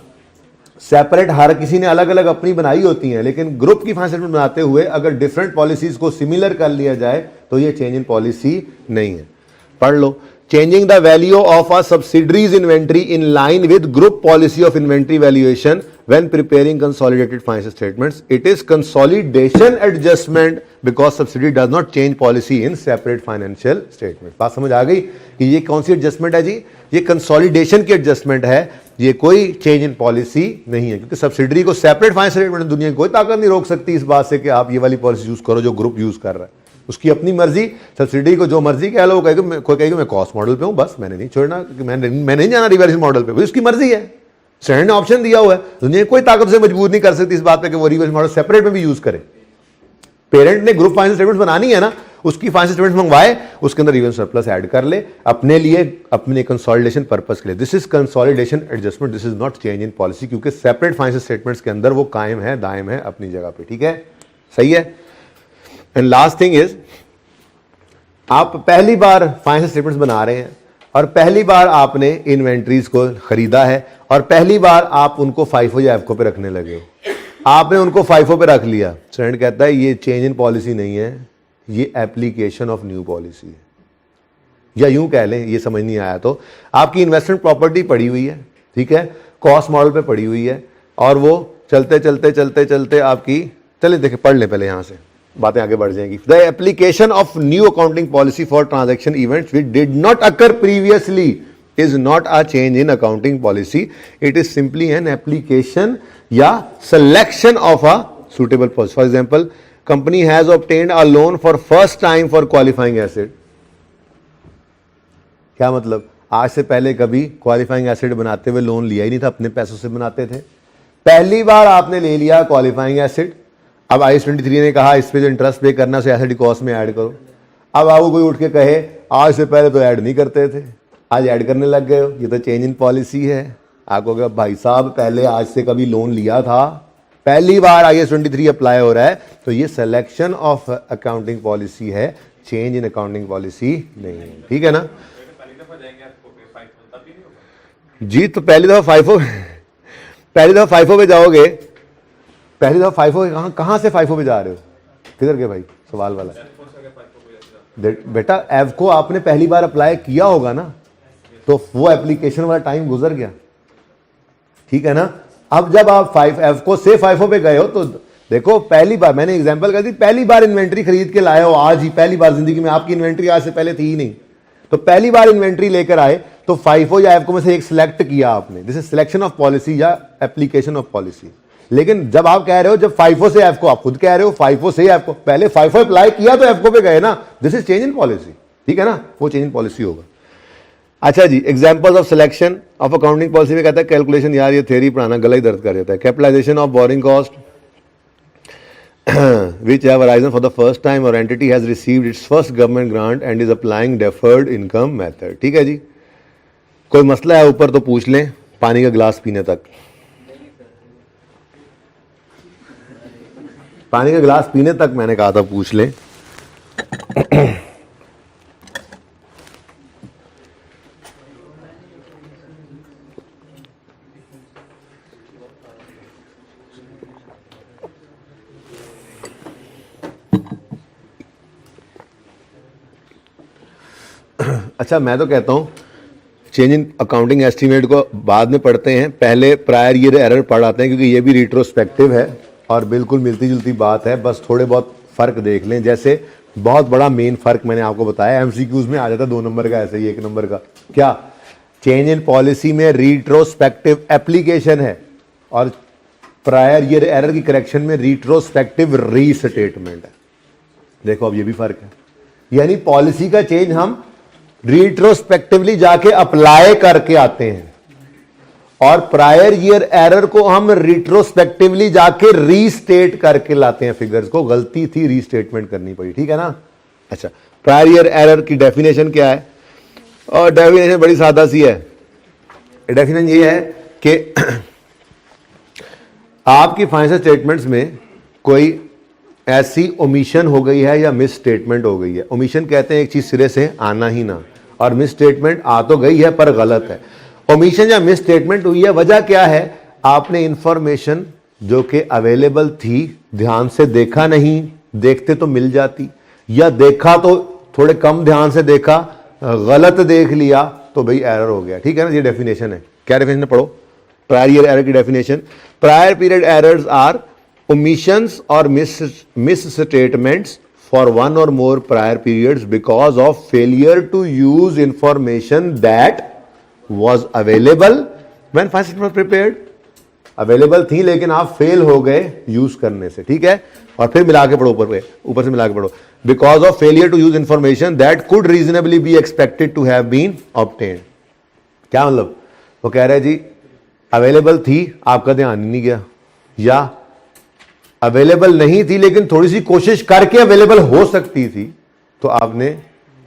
सेपरेट हर किसी ने अलग अलग अपनी बनाई होती हैं, लेकिन ग्रुप की फाइनेंशियल स्टेटमेंट बनाते हुए अगर डिफरेंट पॉलिसीज को सिमिलर कर लिया जाए तो ये चेंज इन पॉलिसी नहीं है। पढ़ लो, changing the value of a subsidiaries inventory in line with group policy of inventory valuation when preparing consolidated financial statements, it is consolidation adjustment because subsidiary does not change policy in separate financial statement। बात समझ आ गई कि ये कौन सी एडजस्टमेंट है जी, ये कंसोलिडेशन की एडजस्टमेंट है, ये कोई चेंज इन पॉलिसी नहीं है, क्योंकि सब्सिडरी को सेपरेट फाइनेंशियल स्टेटमेंट दुनिया की कोई ताकत नहीं रोक सकती इस बात से कि आप ये वाली पॉलिसी यूज करो जो ग्रुप यूज कर रहा है। उसकी अपनी मर्जी, सब्सिडरी को जो मर्जी कह लो, कोई कहेगा मैं कॉस्ट मॉडल पे हूं, बस मैंने नहीं छोड़ना, मैंने नहीं जाना रिवैल्यूएशन मॉडल पे, उसकी मर्जी है। स्टैंडर्ड ने ऑप्शन दिया हुआ है, दुनिया कोई ताकत से मजबूर नहीं कर सकती इस बात पे कि वो रिवैल्यूएशन मॉडल सेपरेट में भी यूज करे। पेरेंट ने ग्रुप फाइनेंशियल स्टेटमेंट्स बनानी है ना, उसकी फाइनेंशियल स्टेटमेंट्स मंगवाए, उसके अंदर रिवैल्यूएशन सरप्लस ऐड कर ले अपने लिए, अपने कंसोलिडेशन पर्पस के लिए। This is consolidation adjustment, this is not change in policy, क्योंकि सेपरेट फाइनेंशियल स्टेटमेंट्स के अंदर वो कायम है, दायम है अपनी जगह पे। ठीक है, सही है। एंड लास्ट थिंग इज, आप पहली बार फाइनेंशियल स्टेटमेंट्स बना रहे हैं और पहली बार आपने इन्वेंट्रीज को खरीदा है और पहली बार आप उनको फाइफो या एफको पे रखने लगे हो, आपने उनको फाइफो पे रख लिया। स्टैंडर्ड कहता है ये चेंज इन पॉलिसी नहीं है, ये एप्लीकेशन ऑफ न्यू पॉलिसी है। या यूं कह लें, ये समझ नहीं आया तो, आपकी इन्वेस्टमेंट प्रॉपर्टी पड़ी हुई है, ठीक है, कॉस्ट मॉडल पे पड़ी हुई है, और वो चलते चलते चलते चलते आपकी, चले देखें पढ़ लें पहले, यहां से बातें आगे बढ़ जाएंगी। The application of new accounting policy for transaction events which did not occur previously is not a change in accounting policy, it is simply an application या selection of a suitable policy. For example, company has obtained a loan for first time for qualifying asset। क्या मतलब, आज से पहले कभी क्वालिफाइंग एसेट बनाते हुए लोन लिया ही नहीं था, अपने पैसों से बनाते थे, पहली बार आपने ले लिया क्वालिफाइंग एसेट। अब IAS 23 ने कहा इस पे जो इंटरेस्ट पे करना है एसेट कॉस्ट में ऐड करो। अब आपको कोई उठ के कहे आज से पहले तो ऐड नहीं करते थे, आज ऐड करने लग गए हो, ये तो चेंज इन पॉलिसी है। आपको कहा भाई साहब पहले आज से कभी लोन लिया था, पहली बार IAS 23 अप्लाई हो रहा है, तो ये सिलेक्शन ऑफ अकाउंटिंग पॉलिसी है, चेंज इन अकाउंटिंग पॉलिसी नहीं है। ठीक है ना, जी तो पहली दफा फाइफो पे जाओगे, पहली दफा फाइफो कहां से फाइफो पे जा रहे हो, किधर के भाई, सवाल वाला बेटा। एवको आपने पहली बार अप्लाई किया होगा ना, तो वो एप्लीकेशन वाला टाइम गुजर गया, ठीक है ना। अब जब आप एवको से फाइफो पे गए हो तो देखो, पहली बार मैंने एग्जांपल कर दी, पहली बार इन्वेंट्री खरीद के लाए हो आज ही, पहली बार जिंदगी में, आपकी इन्वेंट्री आज से पहले थी ही नहीं, तो पहली बार इन्वेंट्री लेकर आए तो फाइफो या एवको में से एक सिलेक्ट किया आपने, this is selection of policy या एप्लीकेशन ऑफ पॉलिसी। लेकिन जब आप कह रहे हो, जब फाइफो से एवको, आप खुद कह रहे हो फाइफो से एवको, पहले फाइफो अप्लाई किया तो एवको पे गए ना, this is change in policy, ठीक है ना, वो चेंज इन पॉलिसी होगा। अच्छा जी, examples of selection of accounting policy में कहता है कैलकुलेशन, यार ये थ्योरी पढ़ाना गला ही दर्द कर देता है। Capitalization of borrowing cost which have arisen for the first time or entity has received its first government grant and is applying deferred income method, ठीक है जी। कोई मसला है ऊपर तो पूछ लें, पानी का गिलास पीने तक, पानी का गिलास पीने तक मैंने कहा था पूछ लें। अच्छा, मैं तो कहता हूं चेंज इन अकाउंटिंग एस्टीमेट को बाद में पढ़ते हैं, पहले प्रायर ईयर एरर पढ़ आते हैं, क्योंकि ये भी रिट्रोस्पेक्टिव है और बिल्कुल मिलती जुलती बात है, बस थोड़े बहुत फर्क देख लें। जैसे बहुत बड़ा मेन फर्क मैंने आपको बताया, एमसीक्यूज में आ जाता 2 नंबर का, ऐसे ही 1 नंबर का, क्या चेंज इन पॉलिसी में रिट्रोस्पेक्टिव एप्लीकेशन है और प्रायर ईयर एरर की करेक्शन में रिट्रोस्पेक्टिव रीस्टेटमेंट है। देखो अब ये भी फर्क है, यानी पॉलिसी का चेंज हम रिट्रोस्पेक्टिवली जाके अप्लाई करके आते हैं और प्रायर ईयर एरर को हम रिट्रोस्पेक्टिवली जाके रीस्टेट करके लाते हैं फिगर्स को, गलती थी रीस्टेटमेंट करनी पड़ी, ठीक है ना। अच्छा, प्रायर ईयर एरर की डेफिनेशन क्या है, और डेफिनेशन बड़ी सादा सी है। डेफिनेशन ये है कि आपकी फाइनेंशियल स्टेटमेंट्स में कोई ऐसी ओमिशन हो गई है या मिस स्टेटमेंट हो गई है। ओमिशन कहते हैं एक चीज सिरे से आना ही ना, और मिस स्टेटमेंट आ तो गई है पर गलत है। ओमिशन या मिस स्टेटमेंट हुई है, वजह क्या है, आपने इंफॉर्मेशन जो कि अवेलेबल थी ध्यान से देखा नहीं, देखते तो मिल जाती, या देखा तो थोड़े कम ध्यान से देखा, गलत देख लिया तो भाई एरर हो गया, ठीक है ना। ये डेफिनेशन है, क्या डेफिनेशन है, पढ़ो प्रायर ईयर एरर की definition. Prior period errors are omissions or misstatements for one or more prior periods because of failure to use information that was available when file statement was prepared। Available थी लेकिन आप फेल हो गए यूज करने से, ठीक है। और फिर मिला के पढ़ो, ऊपर से मिला के पढ़ो, because of failure to use information that could reasonably be expected to have been obtained. क्या मतलब, वो कह रहे जी अवेलेबल थी आपका ध्यान ही नहीं गया, या अवेलेबल नहीं थी लेकिन थोड़ी सी कोशिश करके अवेलेबल हो सकती थी तो आपने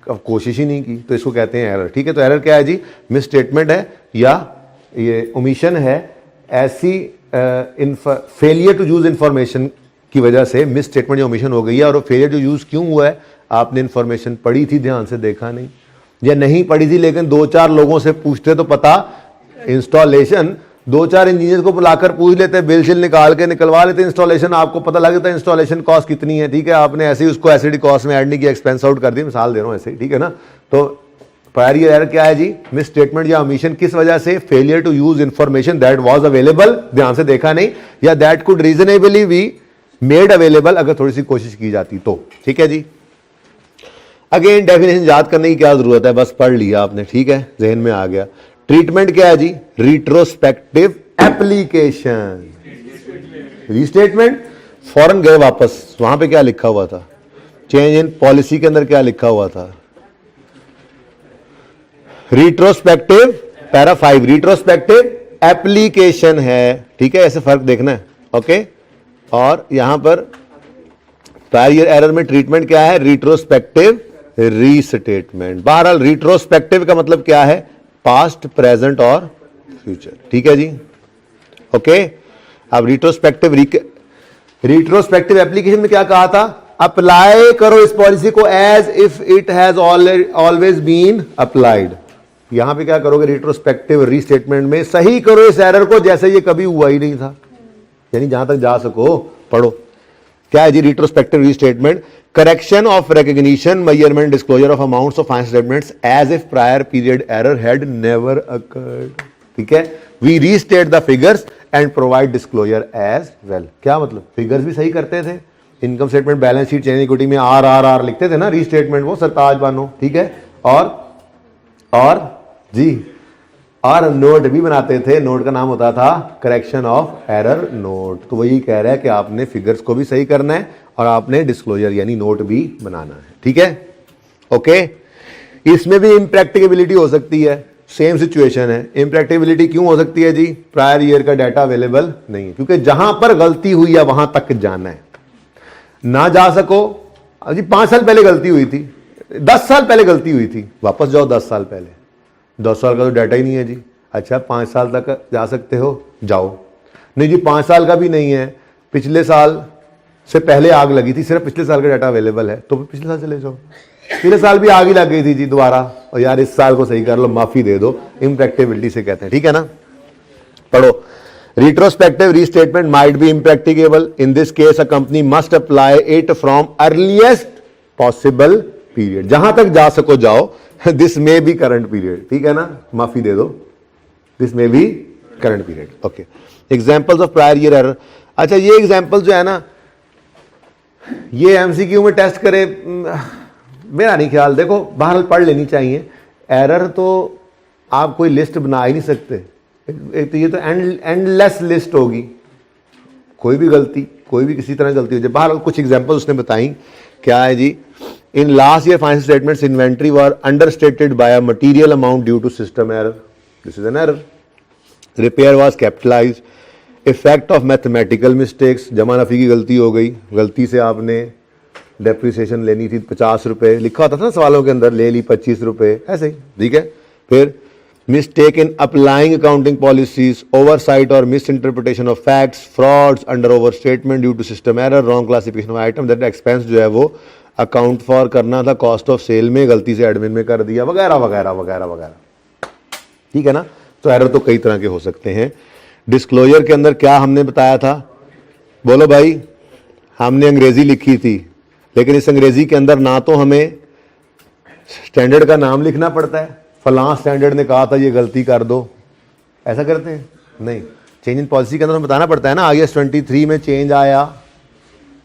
कोशिश ही नहीं की, तो इसको कहते हैं एरर, ठीक है। तो एरर क्या है जी, मिस स्टेटमेंट है या ये ओमिशन है, ऐसी फेलियर टू यूज इंफॉर्मेशन की वजह से मिस स्टेटमेंट या ओमिशन हो गई है। और फेलियर टू यूज क्यों हुआ है, आपने इंफॉर्मेशन पढ़ी थी ध्यान से देखा नहीं, या नहीं पढ़ी थी लेकिन 2-4 लोगों से पूछते तो पता, इंस्टॉलेशन 2-4 इंजीनियर को बुलाकर पूछ लेते, बिल शिल निकाल के निकलवा लेते, इंस्टॉलेशन आपको पता लग जाता है इंस्टॉलेशन कॉस्ट कितनी है, ठीक है। आपने ऐसे ही उसको एसडी कॉस्ट में ऐड नहीं किया, एक्सपेंस आउट कर दी, मिसाल दे रहा हूं ऐसे ही, ठीक है ना। तो प्रायर ईयर एरर क्या है जी, मिस स्टेटमेंट या ओमिशन किस वजह से, failure to use information that was available, ध्यान से देखा नहीं, या that could reasonably be made available, अगर थोड़ी सी कोशिश की जाती तो, ठीक है जी। अगेन डेफिनेशन याद करने की क्या जरूरत है, बस पढ़ लिया आपने, ठीक है, जहन में आ गया। ट्रीटमेंट क्या है जी, रिट्रोस्पेक्टिव एप्लीकेशन। रीस्टेटमेंट, फौरन गए वापस, वहां पे क्या लिखा हुआ था, चेंज इन पॉलिसी के अंदर क्या लिखा हुआ था, रिट्रोस्पेक्टिव पैरा 5 रिट्रोस्पेक्टिव एप्लीकेशन है, ठीक है, ऐसे फर्क देखना है, ओके। और यहां पर प्रायर ईयर एरर में ट्रीटमेंट क्या है, रिट्रोस्पेक्टिव रीस्टेटमेंट। बहरहाल रिट्रोस्पेक्टिव का मतलब क्या है, पास्ट, प्रेजेंट और फ्यूचर, ठीक है जी, ओके। अब रिट्रोस्पेक्टिव एप्लीकेशन में क्या कहा था, अप्लाई करो इस पॉलिसी को as if it has always been applied, यहां पे क्या करोगे, रिट्रोस्पेक्टिव रीस्टेटमेंट में सही करो इस एरर को जैसे ये कभी हुआ ही नहीं था, यानी जहां तक जा सको पढ़ो। क्या है जी retrospective restatement? Correction of recognition, measurement, disclosure of amounts of financial statements as if prior period error had never occurred. ठीक है, we restate the figures and provide disclosure as well. क्या मतलब, फिगर्स भी सही करते थे, income statement, balance sheet, change equity में आर लिखते थे ना, रीस्टेटमेंट वो सरताज बानो। ठीक है, और जी और नोट भी बनाते थे, नोट का नाम होता था करेक्शन ऑफ एरर नोट। तो वही कह रहा है कि आपने फिगर्स को भी सही करना है और आपने डिस्क्लोजर यानी नोट भी बनाना है। ठीक है, ओके। इसमें भी इम्प्रैक्टिकेबिलिटी हो सकती है, सेम सिचुएशन है। इम्प्रैक्टिकेबिलिटी क्यों हो सकती है जी? प्रायर ईयर का डाटा अवेलेबल नहीं है, क्योंकि जहां पर गलती हुई है वहां तक जाना है, ना जा सको। जी 5 साल पहले गलती हुई थी, 10 साल पहले गलती हुई थी, वापस जाओ 10 साल पहले। 10 साल का तो डाटा ही नहीं है जी। अच्छा 5 साल तक जा सकते हो, जाओ। नहीं जी 5 साल का भी नहीं है, पिछले साल से पहले आग लगी थी, सिर्फ पिछले साल का डाटा अवेलेबल है, तो पिछले साल चले जाओ। पिछले साल भी आग ही लग गई थी जी दोबारा, और यार इस साल को सही कर लो, माफी दे दो। इम्प्रैक्टिबिलिटी से कहते हैं। ठीक है ना, पढ़ो। Retrospective restatement might be impracticable. In this case a company must apply it from earliest possible period. जहां तक जा सको जाओ, this may be current period. ठीक है ना, माफी दे दो, this may be current period. Okay, examples of prior year error. अच्छा ये एग्जांपल जो है ना, ये एमसीक्यू में टेस्ट करे, मेरा नहीं ख्याल। देखो बहरहाल पढ़ लेनी चाहिए। एरर तो आप कोई लिस्ट बना ही नहीं सकते, एक तो ये तो एंडलेस लिस्ट होगी, कोई भी गलती, कोई भी किसी तरह गलती हो जाए। बहरहाल कुछ एग्जांपल उसने बताई। क्या है जी? In last year financial statements inventory were understated by a material amount due to system error. This is an error. Repair was capitalized. Effect of mathematical mistakes. जमा नफी की गलती हो गई, गलती से आपने डेप्रिसिएशन लेनी थी 50 रुपए, लिखा होता था ना सवालों के अंदर, ले ली 25 रुपए, ऐसे ही। ठीक है, फिर mistake in applying accounting policies, oversight or misinterpretation of facts, frauds under overstatement due to system error, wrong classification of item, that expense जो है वो अकाउंट फॉर करना था कॉस्ट ऑफ सेल में, गलती से एडमिन में कर दिया, वगैरह वगैरह वगैरह वगैरह। ठीक है ना, तो एरर तो कई तरह के हो सकते हैं। डिस्क्लोजर के अंदर क्या हमने बताया था, बोलो भाई? हमने अंग्रेजी लिखी थी, लेकिन इस अंग्रेजी के अंदर ना तो हमें स्टैंडर्ड का नाम लिखना पड़ता है, फलां स्टैंडर्ड ने कहा था ये गलती कर दो, ऐसा करते हैं नहीं। चेंज इन पॉलिसी के अंदर हमें बताना पड़ता है ना, IAS 23 में चेंज आया,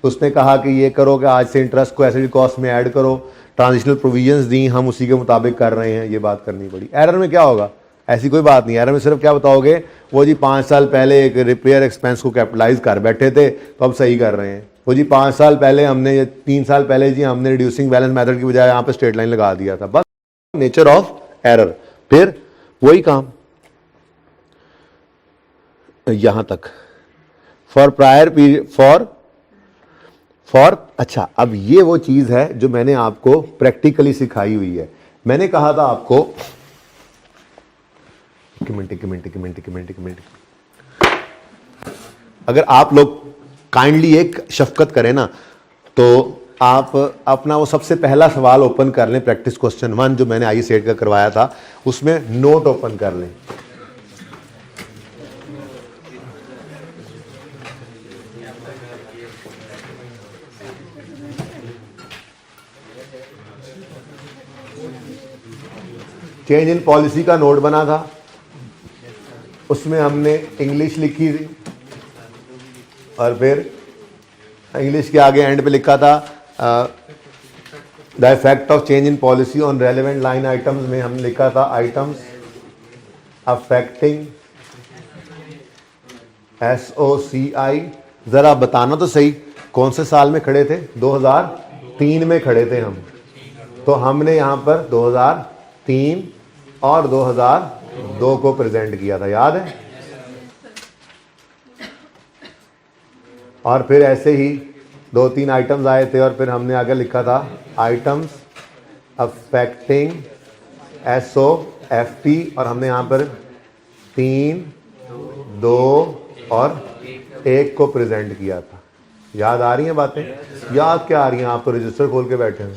उसने कहा कि ये करो कि आज से इंटरेस्ट को एसिड कॉस्ट में ऐड करो, ट्रांजिशनल प्रोविजंस दी, हम उसी के मुताबिक कर रहे हैं, ये बात करनी पड़ी। एरर में क्या होगा? ऐसी कोई बात नहीं। एरर में सिर्फ क्या बताओगे, वो जी 5 साल पहले एक रिपेयर एक्सपेंस को कैपिटलाइज कर बैठे थे तो अब सही कर रहे हैं। वो जी 5 साल पहले हमने, ये 3 साल पहले जी हमने रिड्यूसिंग बैलेंस मेथड की बजाय यहाँ पे स्ट्रेट लाइन लगा दिया था, बस नेचर ऑफ एरर। फिर वही काम यहां तक फॉर प्रायर पीरियड, फॉर अच्छा, अब ये वो चीज है जो मैंने आपको प्रैक्टिकली सिखाई हुई है। मैंने कहा था आपको, एक मिनट, अगर आप लोग काइंडली एक शफकत करें ना, तो आप अपना वो सबसे पहला सवाल ओपन कर लें, प्रैक्टिस क्वेश्चन 1 जो मैंने IAS 8 का करवाया था, उसमें नोट ओपन कर लें। चेंज इन पॉलिसी का नोट बना था, उसमें हमने इंग्लिश लिखी थी और फिर इंग्लिश के आगे एंड पे लिखा था the effect of change in policy on relevant line items में हमने लिखा था आइटम्स अफेक्टिंग SOCI। जरा बताना तो सही कौन से साल में खड़े थे? 2003 में खड़े थे हम, तो हमने यहां पर 2003 और 2002 को प्रेजेंट किया था, याद है? और फिर ऐसे ही 2-3 आइटम्स आए थे और फिर हमने आगे लिखा था आइटम्स अफेक्टिंग SOFT, और हमने यहाँ पर 3, 2 और 1 को प्रेजेंट किया था। याद आ रही हैं बातें? याद क्या आ रही हैं? आप तो रजिस्टर खोल के बैठे हैं,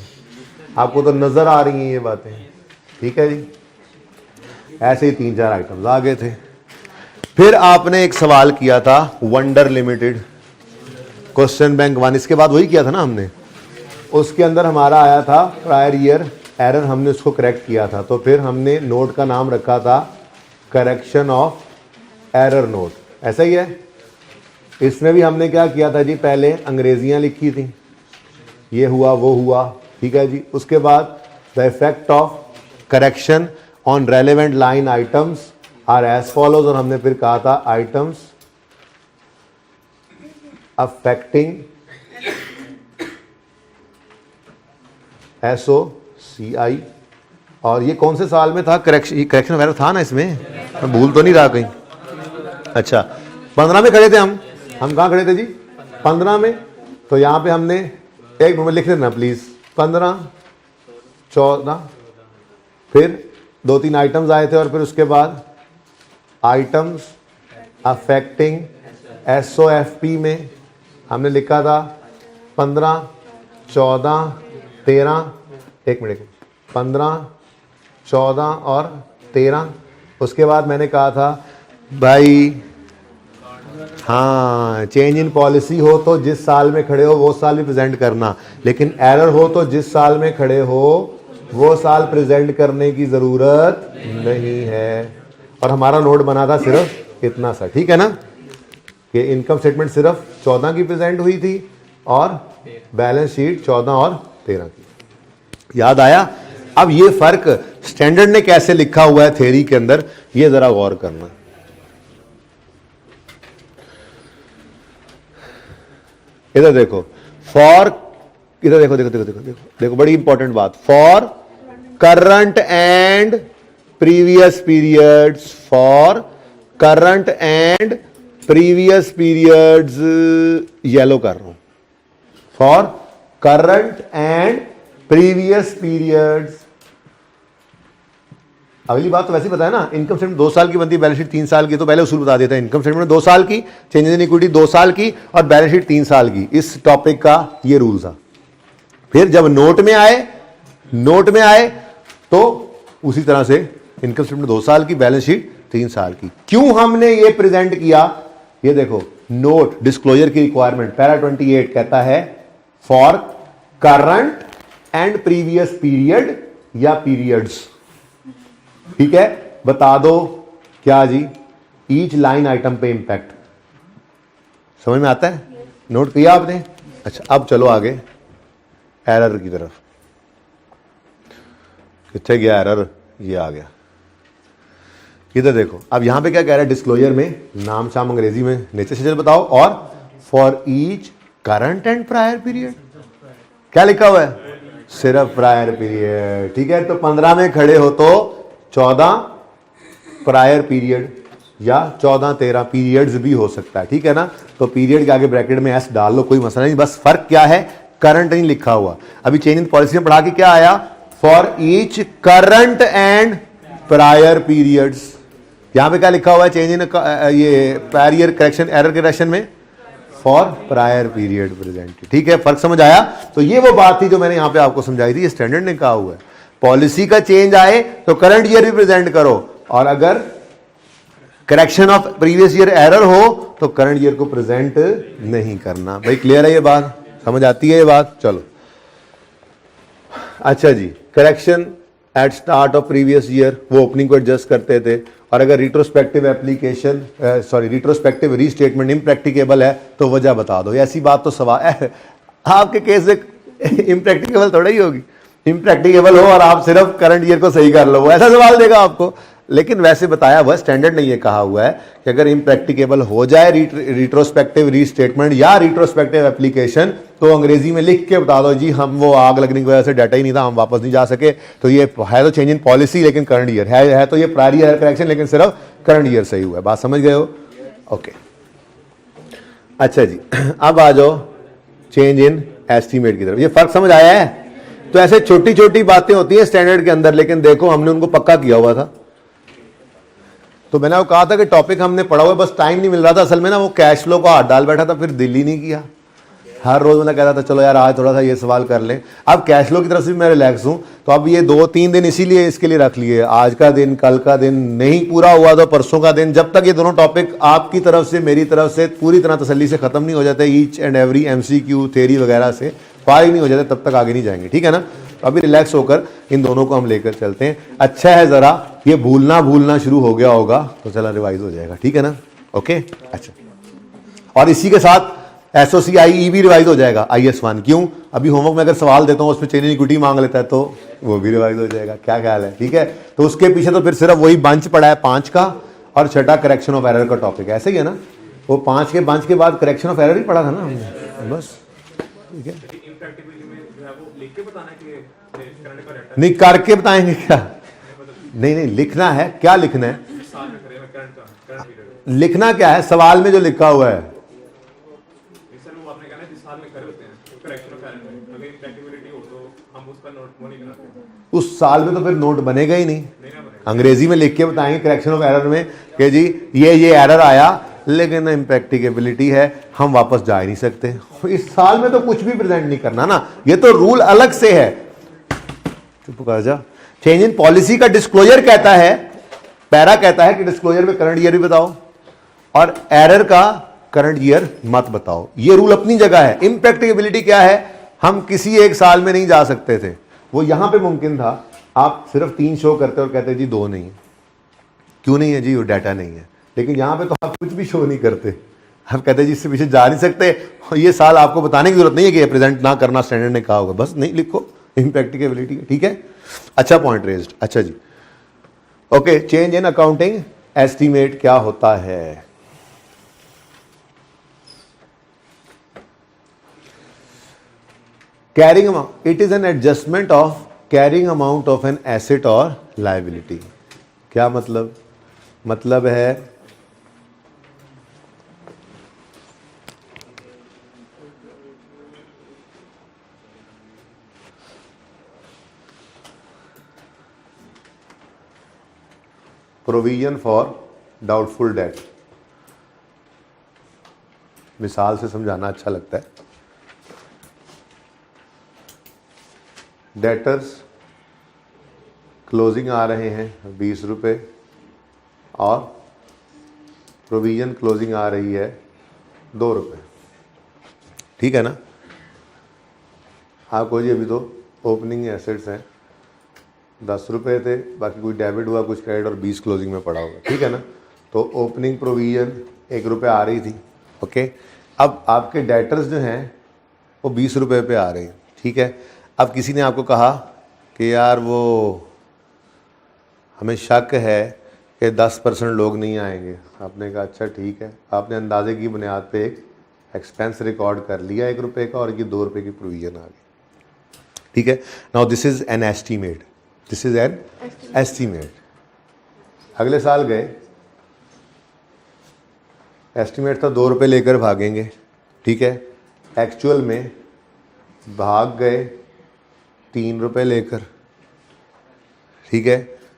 आपको तो नजर आ रही हैं ये बातें। ठीक है जी, ऐसे ही 3-4 आइटम्स आ गए थे। फिर आपने एक सवाल किया था वंडर लिमिटेड, क्वेश्चन बैंक 1, इसके बाद वही किया था ना हमने, उसके अंदर हमारा आया था प्रायर ईयर एरर, हमने उसको करेक्ट किया था। तो फिर हमने नोट का नाम रखा था करेक्शन ऑफ एरर नोट, ऐसा ही है। इसमें भी हमने क्या किया था जी, पहले अंग्रेजियां लिखी थी, ये हुआ वो हुआ, ठीक है जी। उसके बाद the effect of correction on relevant line items are as follows, और हमने फिर कहा था आइटम्स अफेक्टिंग SOCI। और ये कौन से साल में था करेक्शन वगैरह था ना इसमें, मैं भूल तो नहीं रहा कहीं। अच्छा 15 में खड़े थे हम कहाँ खड़े थे जी, 15 में। तो यहाँ पे हमने एक मिनट लिख लेना प्लीज, 15, 14, फिर 2-3 आइटम्स आए थे, और फिर उसके बाद आइटम्स अफेक्टिंग SOFP में हमने लिखा था 15, 14, 13, एक मिनट, 15, 14 और 13। उसके बाद मैंने कहा था भाई हाँ, चेंज इन पॉलिसी हो तो जिस साल में खड़े हो वो साल भी प्रेजेंट करना, लेकिन एरर हो तो जिस साल में खड़े हो वो साल प्रेजेंट करने की जरूरत नहीं है। और हमारा नोट बना था सिर्फ इतना सा, ठीक है ना, कि इनकम स्टेटमेंट सिर्फ 14 की प्रेजेंट हुई थी और बैलेंस शीट 14 और 13 की। याद आया? अब ये फर्क स्टैंडर्ड ने कैसे लिखा हुआ है थ्योरी के अंदर, ये जरा गौर करना। इधर देखो, फॉर, इधर देखो देखो देखो देखो देखो देखो, बड़ी इंपॉर्टेंट बात, for current and previous periods, for current and previous periods, yellow कर रहा हूं, for current and previous periods. अगली बात तो वैसे ही बताया ना, इनकम स्टेटमेंट 2 साल की बनती है, बैलेंस शीट 3 साल की, तो पहले उसूल बता देता है, इनकम स्टेटमेंट 2 साल की, चेंजेस इन इक्विटी 2 साल की और बैलेंस शीट 3 साल की। इस टॉपिक का ये रूल था। फिर जब नोट में आए तो उसी तरह से इनकम स्टेटमेंट 2 साल की, बैलेंस शीट 3 साल की। क्यों हमने ये प्रेजेंट किया, ये देखो, नोट डिस्क्लोजर की रिक्वायरमेंट पैरा 28 कहता है for current and previous period या पीरियड्स, ठीक है। बता दो क्या जी, ईच लाइन आइटम पे इंपैक्ट। समझ में आता है? नोट किया आपने? अच्छा, अब चलो आगे एरर की तरफ। कितने गया एरर? ये आ गया। इधर देखो, अब यहां पे क्या कह रहा है, डिस्क्लोजर में नाम शाम अंग्रेजी में नीचे से चल बताओ, और for each current and prior period क्या लिखा हुआ है? सिर्फ प्रायर पीरियड, ठीक है। तो 15 में खड़े हो तो 14 प्रायर पीरियड या 14-13 पीरियड्स भी हो सकता है, ठीक है ना। तो पीरियड के आगे ब्रैकेट में एस डाल लो, कोई मसला नहीं, बस फर्क क्या है, करंट नहीं लिखा हुआ। अभी चेंज इन पॉलिसी में पढ़ा के क्या आया, for each current and prior periods. यहां पे क्या लिखा हुआ है, चेंज इन ये प्रायर करेक्शन एरर करेक्शन में फॉर प्रायर पीरियड प्रेजेंट, ठीक है। फर्क समझ आया? तो ये वो बात थी जो मैंने यहां पे आपको समझाई थी, ये स्टैंडर्ड ने कहा हुआ है, पॉलिसी का चेंज आए तो करंट ईयर भी प्रेजेंट करो, और अगर correction of previous year error हो तो करंट ईयर को प्रेजेंट नहीं करना। भाई क्लियर है ये बात? समझ आती है ये बात? चलो अच्छा जी, correction at start of previous year, वो ओपनिंग को एडजस्ट करते थे, और अगर retrospective application retrospective restatement impracticable है तो वजह बता दो। ऐसी बात तो सवाल आपके केस में इम्प्रैक्टिकेबल थोड़ा ही होगी, इम्प्रैक्टिकेबल हो और आप सिर्फ करंट ईयर को सही कर लो, वो ऐसा सवाल देगा आपको। लेकिन वैसे बताया हुआ स्टैंडर्ड ने ये कहा हुआ है कि अगर इम्प्रैक्टिकेबल हो जाए रिट्रोस्पेक्टिव रीस्टेटमेंट या रिट्रोस्पेक्टिव एप्लीकेशन, तो अंग्रेजी में लिख के बता दो जी, हम वो आग लगने की वजह से डाटा ही नहीं था, हम वापस नहीं जा सके, तो ये है तो चेंज इन पॉलिसी लेकिन करंट ईयर है तो ये प्रायर ईयर करेक्शन लेकिन सिर्फ करंट ईयर सही हुआ है। बात समझ गए हो? ओके अच्छा जी, अब आ जाओ चेंज इन एस्टीमेट की तरफ। ये फर्क समझ आया है? तो ऐसे छोटी छोटी बातें होती हैं स्टैंडर्ड के अंदर, लेकिन देखो हमने उनको पक्का किया हुआ था। तो मैंने वो कहा था कि टॉपिक हमने पढ़ा हुआ, बस टाइम नहीं मिल रहा था। असल में ना वो कैश फ्लो को हाथ डाल बैठा था, फिर दिल ही नहीं किया। हर रोज मैं कहता था चलो यार आज थोड़ा सा ये सवाल कर लें। अब कैश फ्लो की तरफ से भी मैं रिलैक्स हूं, तो अब ये 2-3 दिन इसीलिए इसके लिए रख लिए, आज का दिन, कल का दिन, नहीं पूरा हुआ तो परसों का दिन, जब तक ये दोनों टॉपिक आपकी तरफ से मेरी तरफ से पूरी तरह तसल्ली से खत्म नहीं हो जाते, each and every MCQ theory वगैरह से फारिग नहीं हो जाते, तब तक आगे नहीं जाएंगे, ठीक है ना। तो अभी रिलैक्स होकर इन दोनों को हम लेकर चलते हैं। अच्छा है जरा ये भूलना शुरू हो गया होगा तो चला रिवाइज हो जाएगा, ठीक है ना। ओके अच्छा, और इसी के साथ SOCIE भी रिवाइज हो जाएगा, IS1। क्यों, अभी होमवर्क में अगर सवाल देता हूं उसमें चेंज इन इक्विटी मांग लेता है तो वो भी रिवाइज हो जाएगा। क्या ख्याल है, ठीक है। तो उसके पीछे तो फिर सिर्फ वही बंच पड़ा है 5 का, और छठा करेक्शन ऑफ एरर का टॉपिक, ऐसे ही है ना। वो 5 के बंच के बाद करेक्शन ऑफ एरर ही पढ़ा था ना हमने, बस ठीक है। नहीं करके बताएंगे क्या, नहीं लिखना है, क्या लिखना है, लिखना क्या है, सवाल में जो लिखा हुआ है। उस साल में तो फिर नोट बनेगा ही नहीं, अंग्रेजी में लिख के बताएंगे करेक्शन ऑफ एरर में कि जी ये एरर आया लेकिन इम्प्रैक्टिकेबिलिटी है, हम वापस जा ही नहीं सकते। इस साल में तो कुछ भी प्रेजेंट नहीं करना ना, ये तो रूल अलग से है। चुप कर जा। चेंज इन पॉलिसी का डिस्क्लोजर कहता है, पैरा कहता है कि डिस्क्लोजर में करंट ईयर भी बताओ और एरर का करंट ईयर मत बताओ, ये रूल अपनी जगह है। इम्प्रैक्टिकेबिलिटी क्या है, हम किसी एक साल में नहीं जा सकते थे, वो यहां पे मुमकिन था। आप सिर्फ 3 शो करते और कहते जी 2 नहीं है, क्यों नहीं है जी, वो डाटा नहीं है। लेकिन यहां पे तो आप कुछ भी शो नहीं करते, आप कहते जी इससे पीछे जा नहीं सकते। ये साल आपको बताने की जरूरत नहीं है कि प्रेजेंट ना करना स्टैंडर्ड ने कहा होगा, बस नहीं लिखो इम्प्रैक्टिकेबिलिटी, ठीक है। अच्छा पॉइंट रेज्ड, अच्छा जी okay. Change in accounting estimate क्या होता है, carrying amount, it is an adjustment of carrying amount of an asset और लायबिलिटी। क्या मतलब, मतलब है प्रोविजन फॉर डाउटफुल डेट। मिसाल से समझाना अच्छा लगता है। डेटर्स क्लोजिंग आ रहे हैं 20 रुपये और प्रोविजन क्लोजिंग आ रही है 2 रुपये, ठीक है ना। आपको जी अभी तो ओपनिंग एसेट्स हैं 10 रुपये थे, बाकी कोई डेबिट हुआ कुछ क्रेडिट और 20 क्लोजिंग में पड़ा होगा, ठीक है ना। तो ओपनिंग प्रोविजन 1 रुपये आ रही थी, ओके। अब आपके डेटर्स जो हैं वो 20 रुपये पे आ रहे हैं, ठीक है। अब किसी ने आपको कहा कि यार वो हमें शक है कि 10% लोग नहीं आएंगे। आपने कहा अच्छा ठीक है, आपने अंदाजे की बुनियाद पे एक एक्सपेंस रिकॉर्ड कर लिया 1 रुपये का और ये 2 रुपये की प्रोविजन आ गई, ठीक है। Now this is an estimate, this is an estimate. अगले साल गए, एस्टीमेट था 2 रुपये लेकर भागेंगे, ठीक है। एक्चुअल में भाग गए 3 रुपये लेकर, ठीक है।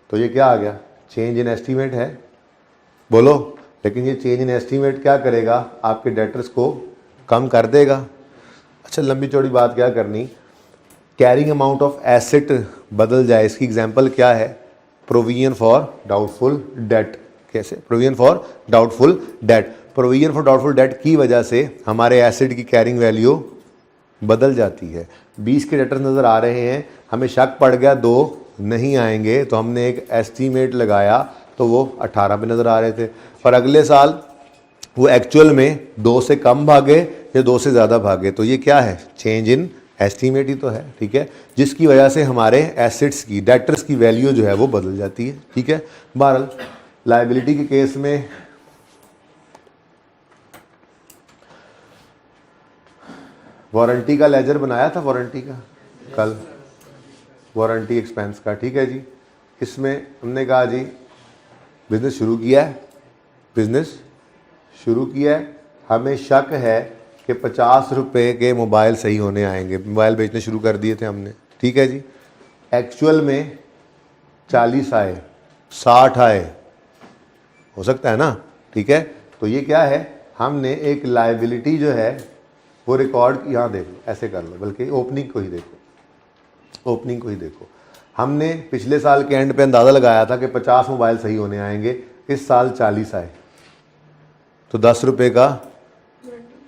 तो ये क्या आ गया, चेंज इन एस्टीमेट है, बोलो। लेकिन ये चेंज इन एस्टीमेट क्या करेगा, आपके डेटर्स को कम कर देगा। अच्छा लंबी चौड़ी बात क्या करनी, कैरिंग अमाउंट ऑफ एसेट बदल जाए, इसकी एग्जांपल क्या है, प्रोविजन फॉर डाउटफुल डेट। कैसे, provision for doubtful debt, provision for doubtful debt की वजह से हमारे एसेट की कैरिंग वैल्यू बदल जाती है। 20 के डेटर्स नज़र आ रहे हैं, हमें शक पड़ गया 2 नहीं आएंगे, तो हमने एक एस्टीमेट लगाया तो वो 18 पे नज़र आ रहे थे। और अगले साल वो एक्चुअल में 2 से कम भागे या 2 से ज़्यादा भागे, तो ये क्या है, चेंज इन एस्टीमेट ही तो है, ठीक है। जिसकी वजह से हमारे एसेट्स की, डेटर्स की वैल्यू जो है वो बदल जाती है, ठीक है। बहरहाल लायबिलिटी के केस में वारंटी का लेजर बनाया था, वारंटी का कल, वारंटी एक्सपेंस का, ठीक है जी। इसमें हमने कहा जी बिजनेस शुरू किया है, बिजनेस शुरू किया है, हमें शक है कि 50 रुपये के मोबाइल सही होने आएंगे, मोबाइल बेचने शुरू कर दिए थे हमने, ठीक है जी। एक्चुअल में 40 आए, 60 आए, हो सकता है ना, ठीक है। तो ये क्या है, हमने एक लायबिलिटी जो है वो रिकॉर्ड यहाँ देख लो, ऐसे कर लो, बल्कि ओपनिंग को ही देखो, ओपनिंग को ही देखो। हमने पिछले साल के एंड पे अंदाज़ा लगाया था कि 50 मोबाइल सही होने आएंगे, इस साल 40 आए, तो 10 रुपये का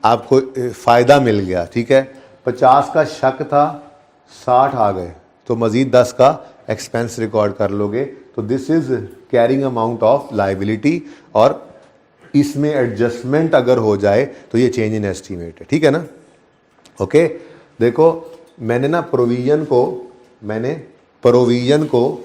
आपको फ़ायदा मिल गया, ठीक है। 50 का शक था, 60 आ गए, तो मज़ीद 10 का एक्सपेंस रिकॉर्ड कर लोगे। तो this is carrying amount of liability, और इसमें एडजस्टमेंट अगर हो जाए तो ये चेंज इन एस्टीमेट है, ठीक है ना। ओके, देखो मैंने ना प्रोविजन को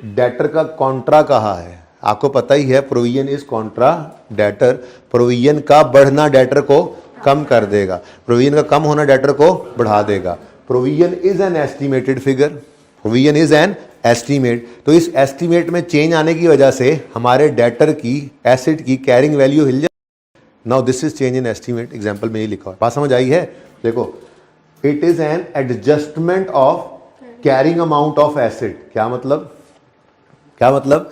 डेटर का कॉन्ट्रा कहा है, आपको पता ही है, provision is Contra debtor. Provision का बढ़ना डेटर को कम कर देगा, प्रोविजन का कम होना डेटर को बढ़ा देगा। Provision is an estimated figure, provision is an estimate. तो इस एस्टीमेट में चेंज आने की वजह से हमारे डेटर की, एसेट की कैरिंग वैल्यू हिल जाए। Now this is change in estimate, example में ये लिखा है, बात समझ आई है। देखो, it is an adjustment of carrying amount of asset. क्या मतलब, क्या मतलब?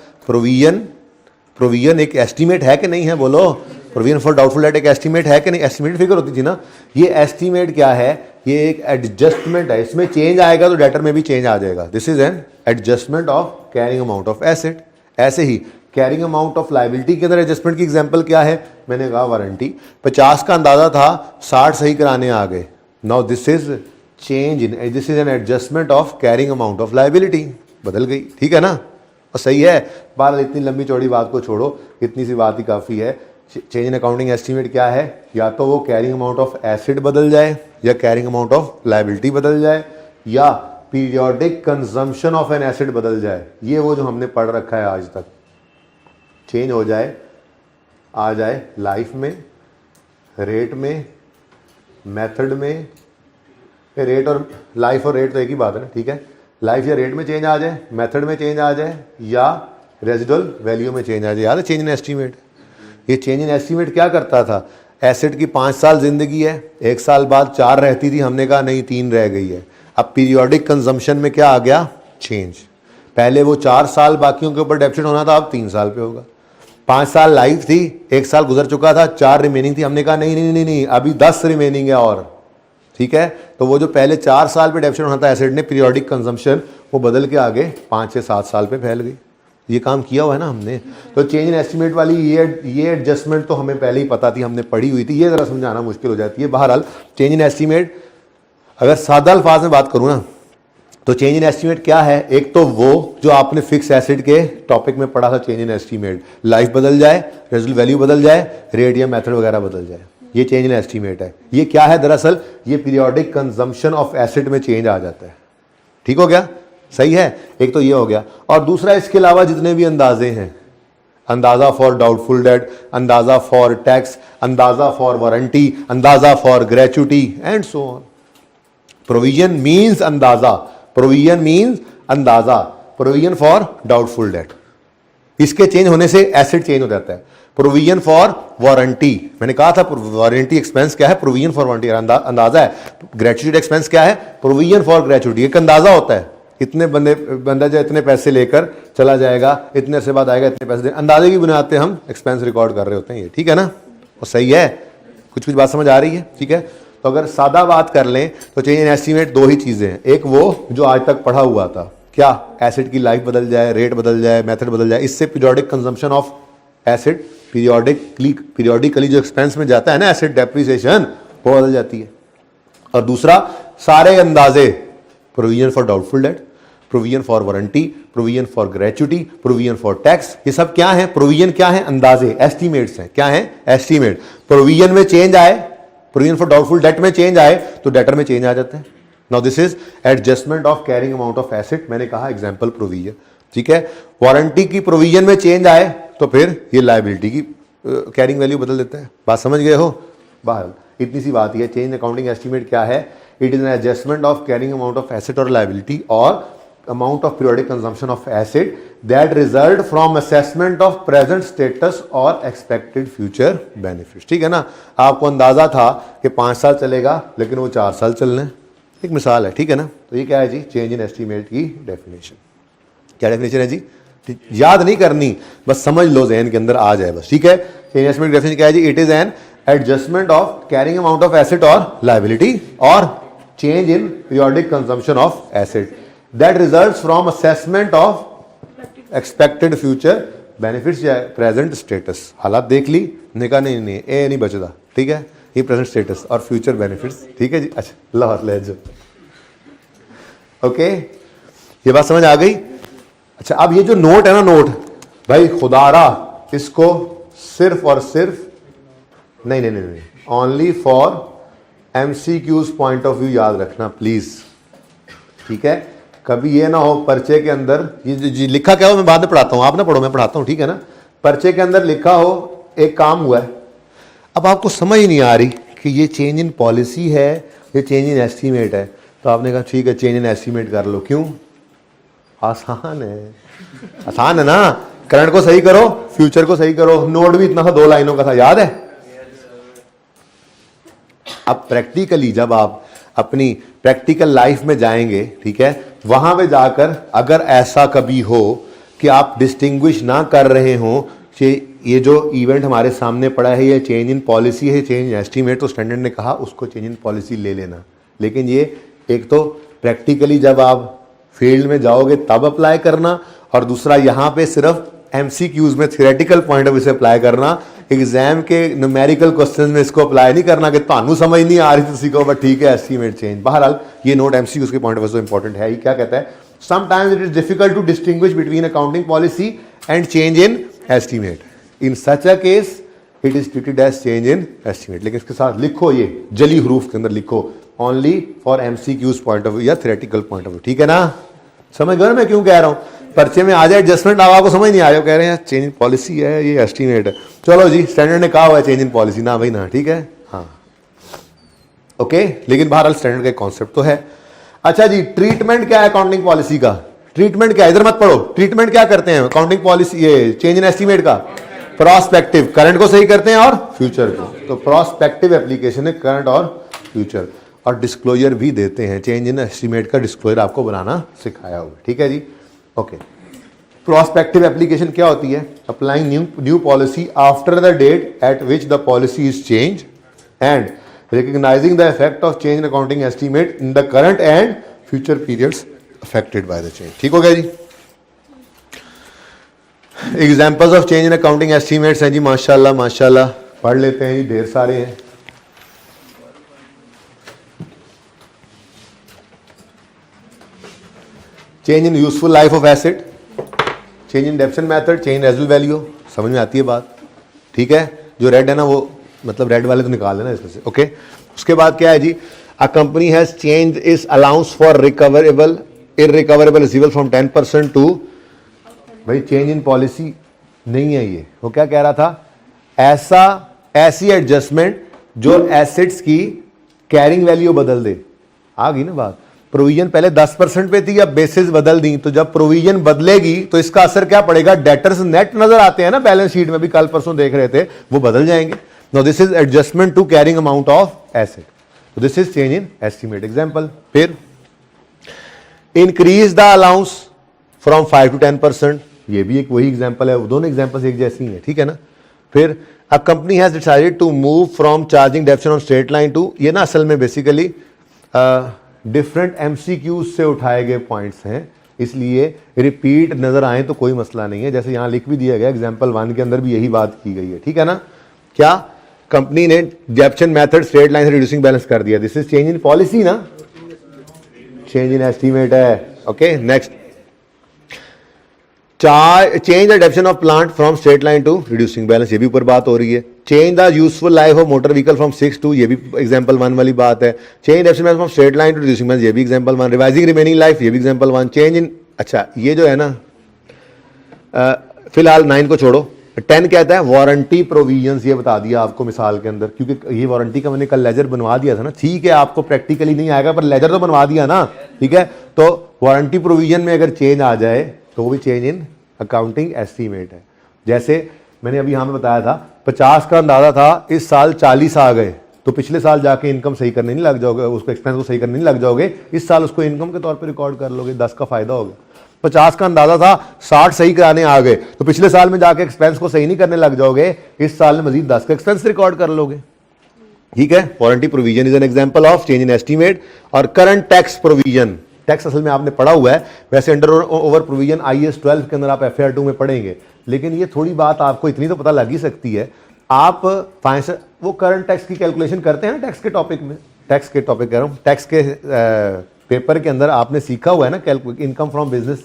प्रोविजन एक एस्टीमेट है कि नहीं है, बोलो। प्रोविजन फॉर डाउटफुल डेट एक एस्टीमेट है कि नहीं, एस्टीमेट फिगर होती थी ना। ये एस्टीमेट क्या है, ये एक एडजस्टमेंट है, इसमें चेंज आएगा तो डेटर में भी चेंज आ जाएगा। This is an adjustment of carrying amount of asset. ऐसे ही कैरिंग अमाउंट ऑफ लाइबिलिटी के अंदर एडजस्टमेंट की एग्जांपल क्या है, मैंने कहा वारंटी। 50 का अंदाजा था, 60 सही कराने आ गए। Now this is change in, this is an adjustment of carrying amount of liability, बदल गई, ठीक है ना। और सही है, बार इतनी लंबी चौड़ी बात को छोड़ो, इतनी सी बात ही काफ़ी है। चेंज इन अकाउंटिंग एस्टीमेट क्या है, या तो वो कैरिंग अमाउंट ऑफ एसेट बदल जाए, या कैरिंग अमाउंट ऑफ लाइबिलिटी बदल जाए, या periodic consumption of an asset बदल जाए। ये वो जो हमने पढ़ रखा है आज तक, चेंज हो जाए, आ जाए लाइफ में, रेट में, मेथड में। रेट और लाइफ और रेट तो एक ही बात है ना, ठीक है। लाइफ या रेट में चेंज आ जाए, मेथड में चेंज आ जाए, या रेजिडुअल वैल्यू में चेंज आ जाए। याद है चेंज इन एस्टीमेट। ये चेंज इन एस्टीमेट क्या करता था, एसेट की 5 साल जिंदगी है, 1 साल बाद 4 रहती थी, हमने कहा नहीं 3 रह गई है। अब पीरियोडिक कंजम्पशन में क्या आ गया, चेंज। पहले वो 4 साल बाकियों के ऊपर डेप्सिट होना था, अब 3 साल पे होगा। 5 साल लाइफ थी, 1 साल गुजर चुका था, 4 रिमेनिंग थी, हमने कहा नहीं नहीं नहीं नहीं, अभी 10 रिमेनिंग है और, ठीक है। तो वो जो पहले 4 साल पे डेप्सिट होना था एसेट ने, पीरियोडिक कंजम्पशन, वो बदल के आगे 5 से 7 साल पे फैल गई। ये काम किया हुआ है ना हमने। तो चेंज इन एस्टीमेट वाली ये एडजस्टमेंट तो हमें पहले ही पता थी, हमने पढ़ी हुई थी, ये जरा समझाना मुश्किल हो जाती है। बहरहाल चेंज इन एस्टीमेट, अगर सादा अल्फाज में बात करूँ ना, तो चेंज इन एस्टीमेट क्या है, एक तो वो जो आपने फिक्स एसेट के टॉपिक में पढ़ा था, चेंज इन एस्टीमेट, लाइफ बदल जाए, रेजिडुअल वैल्यू बदल जाए, रेट या मेथड वगैरह बदल जाए, ये चेंज इन एस्टीमेट है। ये क्या है, दरअसल ये पीरियोडिक कंजम्पशन ऑफ एसेट में चेंज आ जाता है। ठीक हो गया, सही है। एक तो ये हो गया, और दूसरा इसके अलावा जितने भी अंदाजे हैं, अंदाजा फॉर डाउटफुल डेट, अंदाजा फॉर टैक्स, अंदाजा फॉर वारंटी, अंदाजा for gratuity and so on. Provision means अंदाजा, प्रोविजन मीन्स अंदाजा, प्रोविजन फॉर डाउटफुल डेट। इसके चेंज होने से एसेट चेंज हो जाता है। प्रोविजन फॉर वारंटी, मैंने कहा था वारंटी एक्सपेंस क्या है, प्रोविजन फॉर वारंटी अंदाजा है। ग्रेचुटी एक्सपेंस क्या है, प्रोविजन फॉर ग्रेचुटी, एक अंदाजा होता है। इतने बंदा जो इतने पैसे लेकर चला जाएगा, इतने अरसे बाद आएगा, इतने पैसे, अंदाजे की बुनियाद पे हम एक्सपेंस रिकॉर्ड कर रहे होते हैं, ये ठीक है ना। और सही है, कुछ बात समझ आ रही है, ठीक है। तो अगर सादा बात कर लें तो चेंज इन एस्टीमेट 2 ही चीजें हैं, एक वो जो आज तक पढ़ा हुआ था, क्या, एसेट की लाइफ बदल जाए, रेट बदल जाए, मेथड बदल जाए, इससे periodic consumption of asset, periodically जो एक्सपेंस में जाता है ना एसेट डेप्रिसिएशन, वो बदल जाती है। और दूसरा सारे अंदाजे, provision for doubtful debt, provision for warranty, provision for gratuity, provision for tax, ये सब क्या है, प्रोविजन क्या है, अंदाजे, एस्टीमेट्स हैं। क्या है, एस्टीमेट। प्रोविजन में चेंज आए, प्रोविजन फॉर डाउटफुल डेट में चेंज आए तो डेटर में चेंज आ जाते हैं। Now this is adjustment of carrying amount of asset, मैंने कहा एग्जांपल प्रोविजन, ठीक है। वारंटी की प्रोविजन में चेंज आए तो फिर ये लायबिलिटी की कैरिंग वैल्यू बदल देता है। बात समझ गए हो। बहरहाल इतनी सी बात है, चेंज अकाउंटिंग एस्टीमेट क्या है, it is an adjustment of carrying amount of asset और लायबिलिटी और amount of periodic consumption of asset that result from assessment of present status or expected future benefits। ठीक है ना, आपको अंदाजा था कि 5 साल चलेगा लेकिन वो 4 साल चलना है, एक मिसाल है, ठीक है ना। तो ये क्या है जी, चेंज इन एस्टीमेट की डेफिनेशन। क्या डेफिनेशन है जी, याद नहीं करनी, बस समझ लो, जहन के अंदर आ जाए बस, ठीक है। चेंज इन एस्टीमेट डेफिनेशन क्या है जी, it is an adjustment of carrying amount of asset और लाइबिलिटी और change in periodic consumption of asset that results from assessment of expected future benefits या प्रेजेंट स्टेटस। हालात देख ली, निका नहीं ए नहीं बचता, ठीक है, ये प्रेजेंट स्टेटस और फ्यूचर बेनिफिट्स, ठीक है जी। अच्छा लाहौर लहजो, ओके, ये बात समझ आ गई। अच्छा अब ये जो नोट है ना, नोट भाई खुदारा इसको सिर्फ और सिर्फ नहीं, only for MCQs point of view याद रखना प्लीज, ठीक है। कभी ये ना हो पर्चे के अंदर ये लिखा क्या हो, मैं बाद में पढ़ाता हूं, आप ना पढ़ो मैं पढ़ाता हूं, ठीक है ना। पर्चे के अंदर लिखा हो एक काम हुआ है, अब आपको समझ नहीं आ रही कि ये चेंज इन पॉलिसी है, ये चेंज इन एस्टीमेट है, तो आपने कहा ठीक है चेंज इन एस्टीमेट कर लो। क्यों? आसान है, आसान है ना। करंट को सही करो, फ्यूचर को सही करो। नोट भी इतना था, 2 लाइनों का था, याद है। अब प्रैक्टिकली जब आप अपनी प्रैक्टिकल लाइफ में जाएंगे, ठीक है, वहां पे जाकर अगर ऐसा कभी हो कि आप डिस्टिंग्विश ना कर रहे हो कि ये जो इवेंट हमारे सामने पड़ा है ये चेंज इन पॉलिसी है, चेंज इन एस्टीमेट, तो स्टैंडर्ड ने कहा उसको चेंज इन पॉलिसी ले लेना। लेकिन ये एक तो प्रैक्टिकली जब आप फील्ड में जाओगे तब अप्लाई करना, और दूसरा यहाँ पे सिर्फ एमसीक्यूज में थ्योरेटिकल पॉइंट ऑफ व्यू से अप्लाई करना। एग्जाम के न्यूमेरिकल क्वेश्चन में इसको अप्लाई नहीं करना कि ਤੁਹਾਨੂੰ समझ नहीं आ रही तो सीखो, बट ठीक है एस्टीमेट चेंज। बहरहाल ये नोट एमसीक्यूज के पॉइंट ऑफ व्यू से इंपॉर्टेंट है। ये क्या कहता है, sometimes it is difficult to distinguish between accounting policy and change in estimate. In such a case it is treated as change in estimate. लेकिन इसके साथ लिखो, ये जली हरूफ के अंदर लिखो, only for MCQs point of view या थ्योरेटिकल पॉइंट ऑफ व्यू, ठीक है ना। समझ गए मैं क्यों कह रहा हूं। पर्चे में आ जाए एडजस्टमेंट, अब आपको समझ नहीं आ रहा, कह रहे हैं चेंज इन पॉलिसी है, ये एस्टीमेट है। चलो जी स्टैंडर्ड ने कहा हुआ है चेंज इन पॉलिसी, ना भाई ना, ठीक है, हाँ ओके। लेकिन बहरहाल स्टैंडर्ड का कॉन्सेप्ट तो है। अच्छा जी, ट्रीटमेंट क्या है अकाउंटिंग पॉलिसी का? ट्रीटमेंट क्या है, इधर मत पढ़ो। ट्रीटमेंट क्या करते हैं अकाउंटिंग पॉलिसी, ये चेंज इन एस्टीमेट का? प्रोस्पेक्टिव, करंट को सही करते हैं और फ्यूचर को। तो प्रोस्पेक्टिव एप्लीकेशन है करंट और फ्यूचर, और डिस्क्लोजर भी देते हैं। चेंज इन एस्टीमेट का डिस्क्लोजर आपको बनाना सिखाया हुआ, ठीक है जी, ओके। प्रोस्पेक्टिव एप्लीकेशन क्या होती है? Applying new policy after the date at which the policy is change and recognizing the effect of change in accounting estimate in the current and future periods affected by the change. ठीक हो गया जी। Examples of change in accounting estimates हैं जी, माशाल्लाह माशाल्लाह, पढ़ लेते हैं जी, ढेर सारे हैं। Change in useful life of asset, change in डेप्शन method, change in residual value, समझ में आती है बात, ठीक है। जो रेड है ना वो मतलब रेड वाले तो निकाल लेना इसमें से, ओके। उसके बाद क्या है जी, a company has change is allowance for recoverable irrecoverable receivable from 10% to, भाई चेंज इन पॉलिसी नहीं है ये। वो क्या कह रहा था, ऐसी एडजस्टमेंट जो एसेट्स की कैरिंग वैल्यू बदल दे। आ गई ना बात। प्रोविजन पहले 10% पे थी, अब बेसिस बदल दी, तो जब प्रोविजन बदलेगी तो इसका असर क्या पड़ेगा? डेटर्स नेट नजर आते हैं ना बैलेंस शीट में भी, कल परसों देख रहे थे, वो बदल जाएंगे। Now this is adjustment to carrying amount of asset, तो this is change in estimate. Example, फिर increase the allowance from 5 to 10%, ये भी एक वही एग्जांपल है, दोनों एग्जांपल्स एक जैसी हैं, ठीक है ना। फिर a company has decided to move from charging depreciation on straight line to, ये ना असल में बेसिकली डिफरेंट एमसीक्यूज से उठाए गए पॉइंट्स हैं, इसलिए रिपीट नजर आए तो कोई मसला नहीं है। जैसे यहां लिख भी दिया गया एग्जांपल 1 के अंदर भी यही बात की गई है, ठीक है ना। क्या कंपनी ने डेप्शन मेथड स्ट्रेट लाइन से रिड्यूसिंग बैलेंस कर दिया, this is change in policy ना, चेंज इन एस्टीमेट है, okay. Next, change the depreciation of plant from straight line to reducing balance, ये भी ऊपर बात हो रही है। Change the useful life of motor vehicle from 6 to, ये भी एग्जांपल 1 वाली बात है। Change depreciation from straight line to reducing balance, ये भी एग्जांपल 1। रिवाइजिंग रिमेनिंग लाइफ, ये भी एग्जांपल 1। चेंज इन, अच्छा ये जो है ना, फिलहाल 9 को छोड़ो, 10 कहता है वारंटी प्रोविजंस, ये बता दिया आपको मिसाल के अंदर, क्योंकि ये वारंटी का मैंने कल लेजर बनवा दिया था ना, ठीक है आपको प्रैक्टिकली नहीं आएगा पर लेजर तो बनवा दिया ना, ठीक है। तो वारंटी प्रोविजन में अगर चेंज आ जाए तो वो भी चेंज इन अकाउंटिंग एस्टीमेट है। जैसे मैंने अभी यहाँ पे बताया था 50 का अंदाजा था, इस साल 40 आ गए, तो पिछले साल जाके इनकम सही करने नहीं लग जाओगे, उसको एक्सपेंस को सही करने नहीं लग जाओगे, इस साल उसको इनकम के तौर पे रिकॉर्ड कर लोगे, 10 का फायदा होगा। 50 का अंदाजा था, 60 सही कराने आ गए, तो पिछले साल में जाके एक्सपेंस को सही नहीं करने लग जाओगे, इस साल में मजीद 10 का एक्सपेंस रिकॉर्ड कर लोगे। ठीक है। Warranty provision is an example of change in estimate. और करंट टैक्स प्रोविजन, टैक्स असल में आपने पढ़ा हुआ है, वैसे अंडर ओवर प्रोविजन IAS 12 के अंदर आप FAR 2 में पढ़ेंगे, लेकिन ये थोड़ी बात आपको इतनी तो पता लग ही सकती है। आप वो करंट टैक्स की कैलकुलेशन करते हैं ना टैक्स के टॉपिक में, टैक्स के टॉपिक कह रहा हूँ, टैक्स के पेपर के अंदर आपने सीखा हुआ है ना इनकम फ्रॉम बिजनेस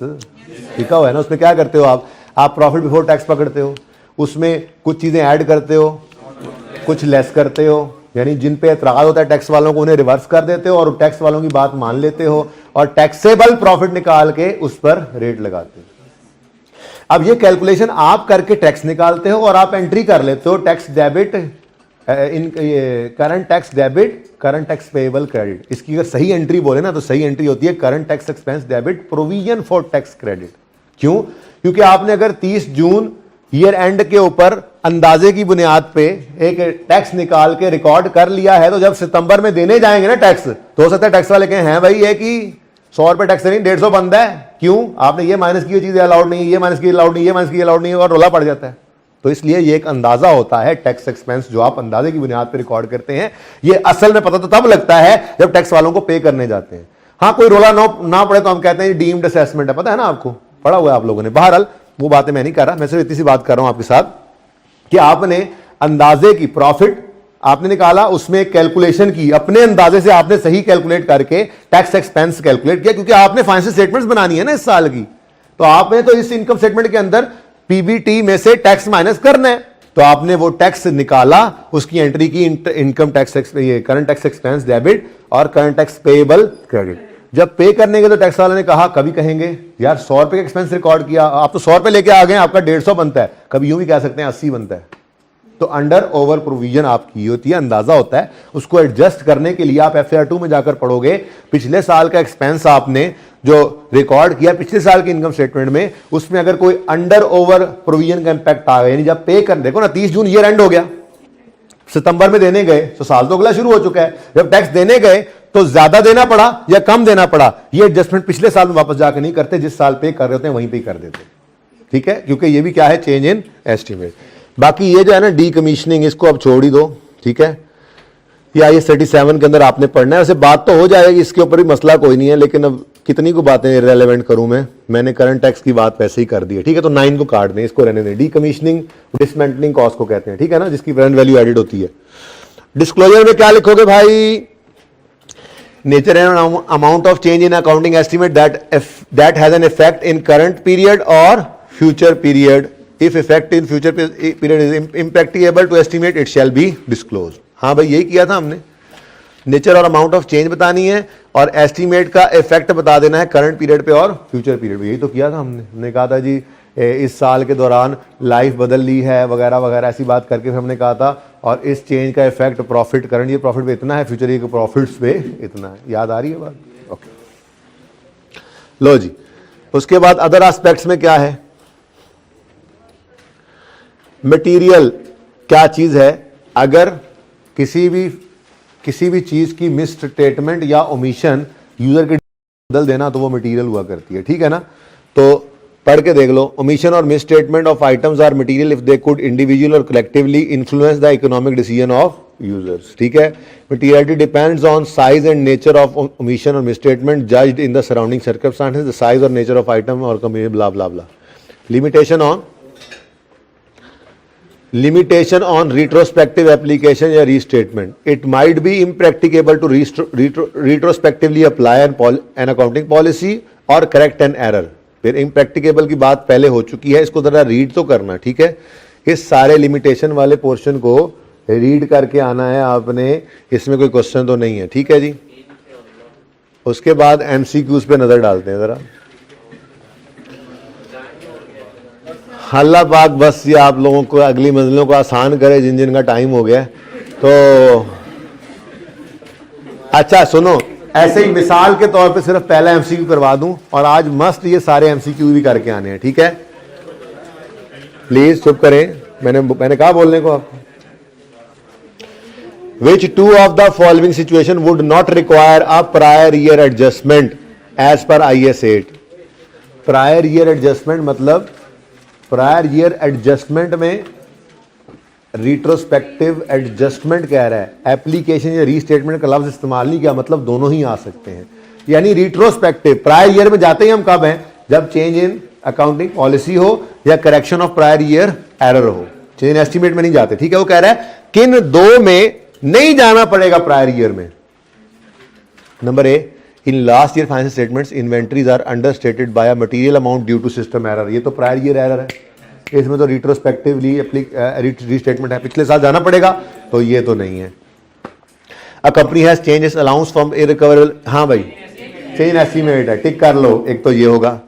सीखा हुआ है ना। उसमें क्या करते हो आप प्रॉफिट बिफोर टैक्स पकड़ते हो, उसमें कुछ चीजें ऐड करते हो, कुछ लेस करते हो, यानी जिन पे एतराज होता है टैक्स वालों को उन्हें रिवर्स कर देते हो और टैक्स वालों की बात मान लेते हो और टैक्सेबल प्रॉफिट निकाल के उस पर रेट लगाते हो। अब ये कैलकुलेशन आप करके टैक्स निकालते हो और आप एंट्री कर लेते हो tax debit in current tax debit current tax payable credit. इसकी अगर सही एंट्री बोले ना तो सही एंट्री होती है current tax expense debit provision for tax credit. क्यों? क्योंकि आपने अगर 30 जून ईयर एंड के ऊपर अंदाजे की बुनियाद पे एक टैक्स निकाल के रिकॉर्ड कर लिया है, तो जब सितंबर में देने जाएंगे ना टैक्स, तो हो सकता है टैक्स वाले कहें हैं भाई ये कि 100 रुपए टैक्स नहीं 150 बनता है, क्यों? आपने ये माइनस की चीजें अलाउड नहीं, ये माइनस की अलाउड नहीं, ये माइनस की अलाउड नहीं, और रोला पड़ जाता है। तो इसलिए ये एक अंदाजा होता है टैक्स एक्सपेंस जो आप अंदाजे की बुनियाद पर रिकॉर्ड करते हैं। ये असल में पता तो तब लगता है जब टैक्स वालों को पे करने जाते हैं। हाँ, कोई रोला ना पड़े तो हम कहते हैं डीम्ड असेसमेंट है, पता है ना आपको, पढ़ा हुआ है आप लोगों ने। बहरहाल वो बातें मैं नहीं कर रहा, मैं सिर्फ इतनी सी बात कर रहा हूं आपके साथ कि आपने अंदाजे की प्रॉफिट आपने निकाला, उसमें एक कैलकुलेशन की, अपने अंदाजे से आपने सही कैलकुलेट करके टैक्स एक्सपेंस कैलकुलेट किया, क्योंकि आपने फाइनेंशियल स्टेटमेंट्स बनानी है ना इस साल की, तो आपने तो इस इनकम स्टेटमेंट के अंदर पीबीटी में से टैक्स माइनस करना है, तो आपने वो टैक्स निकाला, उसकी एंट्री की income tax current tax expense debit और करंट टैक्स पेएबल क्रेडिट। जब पे करने के तो टैक्स वाले ने कहा, कभी कहेंगे यार 100 रुपए का एक्सपेंस रिकॉर्ड किया, आप तो 100 रुपए लेके आ गए, आपका 150 बनता है, कभी यूं भी कह सकते हैं 80 बनता है। तो अंडर ओवर प्रोविजन आपकी होती है, अंदाजा होता है, उसको एडजस्ट करने के लिए आप FAR 2 में जाकर पढ़ोगे, पिछले साल का एक्सपेंस आपने जो रिकॉर्ड किया पिछले साल के इनकम स्टेटमेंट में, उसमें अगर कोई अंडर ओवर प्रोविजन का इंपैक्ट आ गया, यानी जब पे कर, देखो ना 30 जून ईयर एंड हो गया, सितंबर में देने गए तो साल तो अगला शुरू हो चुका है, जब टैक्स देने गए तो ज्यादा देना पड़ा या कम देना पड़ा, ये एडजस्टमेंट पिछले साल में वापस जाकर नहीं करते, जिस साल पे कर रहे होते हैं वहीं पे कर देते, ठीक है, क्योंकि ये भी क्या है, चेंज इन एस्टीमेट। बाकी ये जो है ना डी कमीशनिंग, इसको अब छोड़ ही दो, ठीक है, ये IAS 37 के अंदर आपने पढ़ना है। वैसे बात तो हो जाएगी, इसके ऊपर भी मसला कोई नहीं है, लेकिन अब कितनी को बातें रेलेवेंट करूं मैंने करंट टैक्स की बात वैसे ही कर दी है, ठीक है, तो 9 को काट दें, इसको रहने दें। डी कमीशनिंग डिसमेंटलिंग कॉस्ट को कहते हैं, ठीक है ना, जिसकी प्रेजेंट वैल्यू एडेड होती है। डिस्क्लोजर में क्या लिखोगे भाई? Nature and amount of change in accounting estimate that has an effect in current period और future period. If effect in future period is impracticable to estimate, it shall be disclose. हाँ भाई, यही किया था हमने, नेचर और अमाउंट ऑफ चेंज बतानी है और एस्टीमेट का इफेक्ट बता देना है करंट पीरियड पे और फ्यूचर पीरियड पे। यही तो किया था हमने कहा था जी इस साल के दौरान लाइफ बदल ली है वगैरह वगैरह, ऐसी बात करके फिर हमने कहा था, और इस चेंज का effect profit, current year profit पे इतना है, फ्यूचर ईयर के प्रॉफिट्स पे इतना है। याद आ रही है बात? ओके, लो जी। उसके बाद अदर एस्पेक्ट्स में क्या है? मटेरियल क्या चीज है? अगर किसी भी चीज की मिस स्टेटमेंट या ओमिशन यूजर के बदल देना तो वो मटेरियल हुआ करती है, ठीक है ना। तो पढ़ के देख लो, ओमिशन और misstatement of items are material if they could individual और collectively influence the economic decision of users, ठीक है। Materiality depends on size and nature of omission और misstatement judged in the surrounding circumstances, the size और नेचर ऑफ आइटम और blah blah blah. Limitation on retrospective application या restatement. It might be impracticable to retrospectively apply an accounting policy or correct an error. फिर impracticable की बात पहले हो चुकी है, इसको जरा रीड तो करना, ठीक है। इस सारे लिमिटेशन वाले पोर्शन को रीड करके आना है आपने, इसमें कोई क्वेश्चन तो नहीं है, ठीक है जी। उसके बाद MCQs पे नजर डालते हैं जरा। अल्लाह पाक बस ये आप लोगों को अगली मंजिलों को आसान करे जिन जिन का टाइम हो गया। तो अच्छा सुनो, ऐसे ही मिसाल के तौर पे सिर्फ पहला MCQ करवा दूं, और आज मस्त ये सारे MCQ भी करके आने हैं, ठीक है। प्लीज चुप करें, मैंने कहा बोलने को आपको। Which two of the following situation would not require a prior year adjustment as per IAS 8? Prior year adjustment मतलब प्रायर ईयर एडजस्टमेंट में रिट्रोस्पेक्टिव एडजस्टमेंट कह रहा है, एप्लीकेशन या रीस्टेटमेंट का लफ्ज इस्तेमाल नहीं किया, मतलब दोनों ही आ सकते हैं। यानी रिट्रोस्पेक्टिव प्रायर ईयर में जाते ही हम कब हैं, जब चेंज इन अकाउंटिंग पॉलिसी हो या correction of prior year error हो, चेंज इन एस्टीमेट में नहीं जाते। ठीक है, वो कह रहा है किन दो में नहीं जाना पड़ेगा प्रायर ईयर में। Number A, in last year financial statements inventories are understated by a material amount due to system error. ये तो प्रायर ईयर एरर है, इसमें तो रिट्रोस्पेक्टिवली रीस्टेटमेंट है, पिछले साल जाना पड़ेगा, तो ये तो नहीं है। A company has change it's allowance from irrecoverable, हाँ भाई चेंज एस्टीमेट है, टिक कर लो, एक तो ये होगा।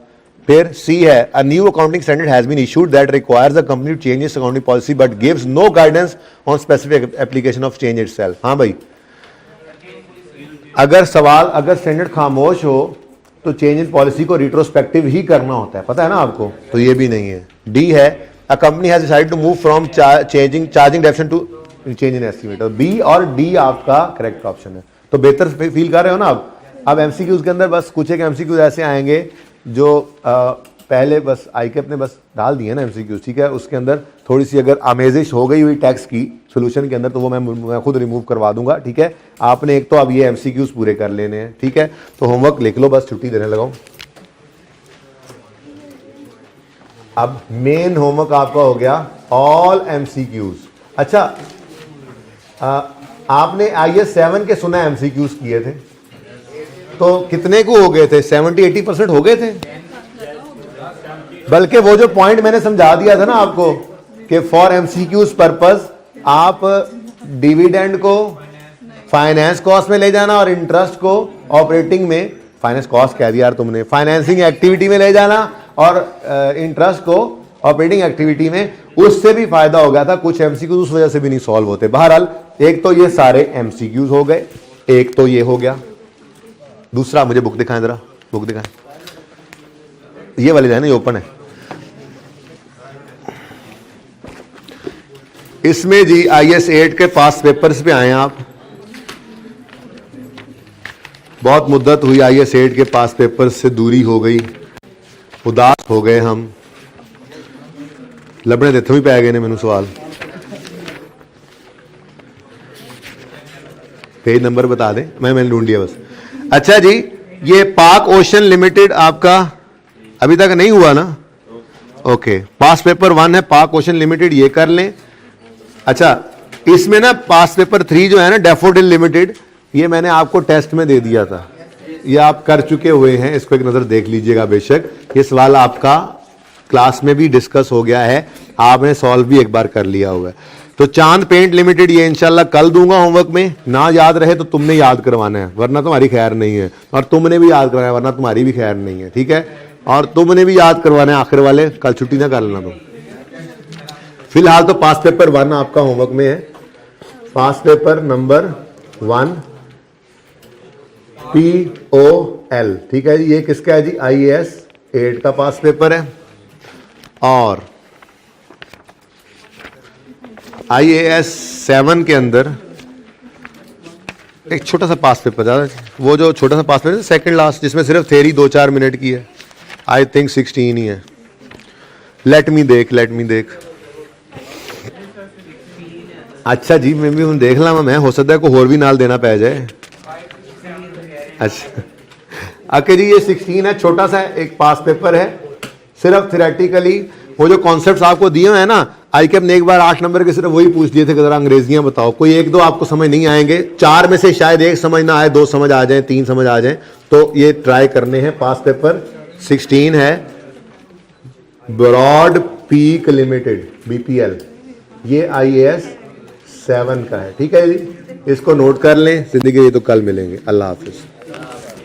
फिर सी है, a new accounting standard has been issued that requires the company to change its accounting policy but gives no guidance on specific application of change itself. हाँ भाई, अगर स्टैंडर्ड खामोश हो तो चेंज इन पॉलिसी को रिट्रोस्पेक्टिव ही करना होता है, पता है ना आपको, तो ये भी नहीं है। डी है, a company has decided to move from charging definition to change in estimate. B और डी आपका करेक्ट ऑप्शन है, तो बेहतर फील कर रहे हो ना आप। अब एमसीक्यूज के अंदर बस कुछ एक एमसीक्यूज ऐसे आएंगे जो पहले बस आईकेप ने बस डाल दिए ना एमसीक्यूज, ठीक है, उसके अंदर थोड़ी सी अगर आमेजिश हो गई हुई टैक्स की सोल्यूशन के अंदर तो वो मैं खुद रिमूव करवा दूंगा। ठीक है, आपने एक तो अब ये एमसीक्यूज पूरे कर लेने हैं। ठीक है, तो होमवर्क लिख लो, बस छुट्टी देने लगाओ। अब मेन होमवर्क आपका हो गया ऑल एमसीक्यूज। अच्छा, आपने IAS 7 के सुना एमसीक्यूज किए थे, तो कितने को हो गए थे? 70-80% हो गए थे। बल्कि वो जो पॉइंट मैंने समझा दिया था ना आपको कि फॉर एमसीक्यूज पर्पस आप डिविडेंड को फाइनेंस कॉस्ट में ले जाना और इंटरेस्ट को ऑपरेटिंग में, फाइनेंस कॉस्ट कह दिया यार तुमने, फाइनेंसिंग एक्टिविटी में ले जाना और इंटरेस्ट को ऑपरेटिंग एक्टिविटी में, उससे भी फायदा हो गया था। कुछ एमसीक्यूज उस वजह से भी नहीं सॉल्व होते। बहरहाल एक तो ये सारे एमसीक्यूज हो गए, एक तो ये हो गया। दूसरा, मुझे बुक दिखाएं जरा, बुक दिखाएं, ये वाली है ना, ये ओपन है। इसमें जी IAS 8 के पास पेपर्स पे आए आप, बहुत मुद्दत हुई IAS 8 के पास पेपर्स से दूरी हो गई, उदास हो गए हम, लबने देते भी पै गए ने मैनू सवाल। पेज नंबर बता दें, मैंने ढूंढ लिया बस। अच्छा जी, ये पाक ओशन लिमिटेड आपका अभी तक नहीं हुआ ना? ओके, पास पेपर 1 है पाक ओशन लिमिटेड, ये कर लें। अच्छा, इसमें ना पास पेपर 3 जो है ना डैफोडिल लिमिटेड, ये मैंने आपको टेस्ट में दे दिया था, ये आप कर चुके हुए हैं, इसको एक नजर देख लीजिएगा। बेशक ये सवाल आपका क्लास में भी डिस्कस हो गया है, आपने सॉल्व भी एक बार कर लिया हुआ है। तो चांद पेंट लिमिटेड ये इंशाल्लाह कल दूंगा होमवर्क में, ना याद रहे तो तुमने याद करवाना है, वरना तुम्हारी खैर नहीं है, और तुमने भी याद करवाना है वरना तुम्हारी भी खैर नहीं है। ठीक है, और तुमने भी याद करवाना है, आखिर वाले कल छुट्टी ना कर लेना तुम। फिलहाल तो पास पेपर 1 आपका होमवर्क में है, पास पेपर नंबर 1 POL। ठीक है जी, ये किसका है जी? IAS 8 का पास पेपर है। और IAS 7 के अंदर एक छोटा सा पास पेपर, ज़्यादा वो जो छोटा सा पास पेपर सेकंड लास्ट, जिसमें सिर्फ थ्योरी 2-4 मिनट की है, आई थिंक 16 ही है। लेट मी देख। अच्छा जी, मैं भी हूँ देख ला मैं, हो सकता है को और भी नाल देना पै जाए। अच्छा आके जी, ये 16 है, छोटा सा एक पास पेपर है, सिर्फ थ्योरेटिकली वो जो कॉन्सेप्ट्स आपको दिए हैं ना, आईकेप ने एक बार 8 नंबर के सिर्फ वही पूछ दिए थे कि जरा अंग्रेजियां बताओ, कोई 1-2 आपको समझ नहीं आएंगे, 4 में से शायद 1 समझ ना आए, 2 समझ आ जाए, 3 समझ आ जाए, तो ये ट्राई करने हैं। पास पेपर 16 है ब्रॉड पीक लिमिटेड BPL, ये IAS 7 का है। ठीक है जी, इसको नोट कर लें, जिंदगी ये तो कल मिलेंगे। अल्लाह हाफिज।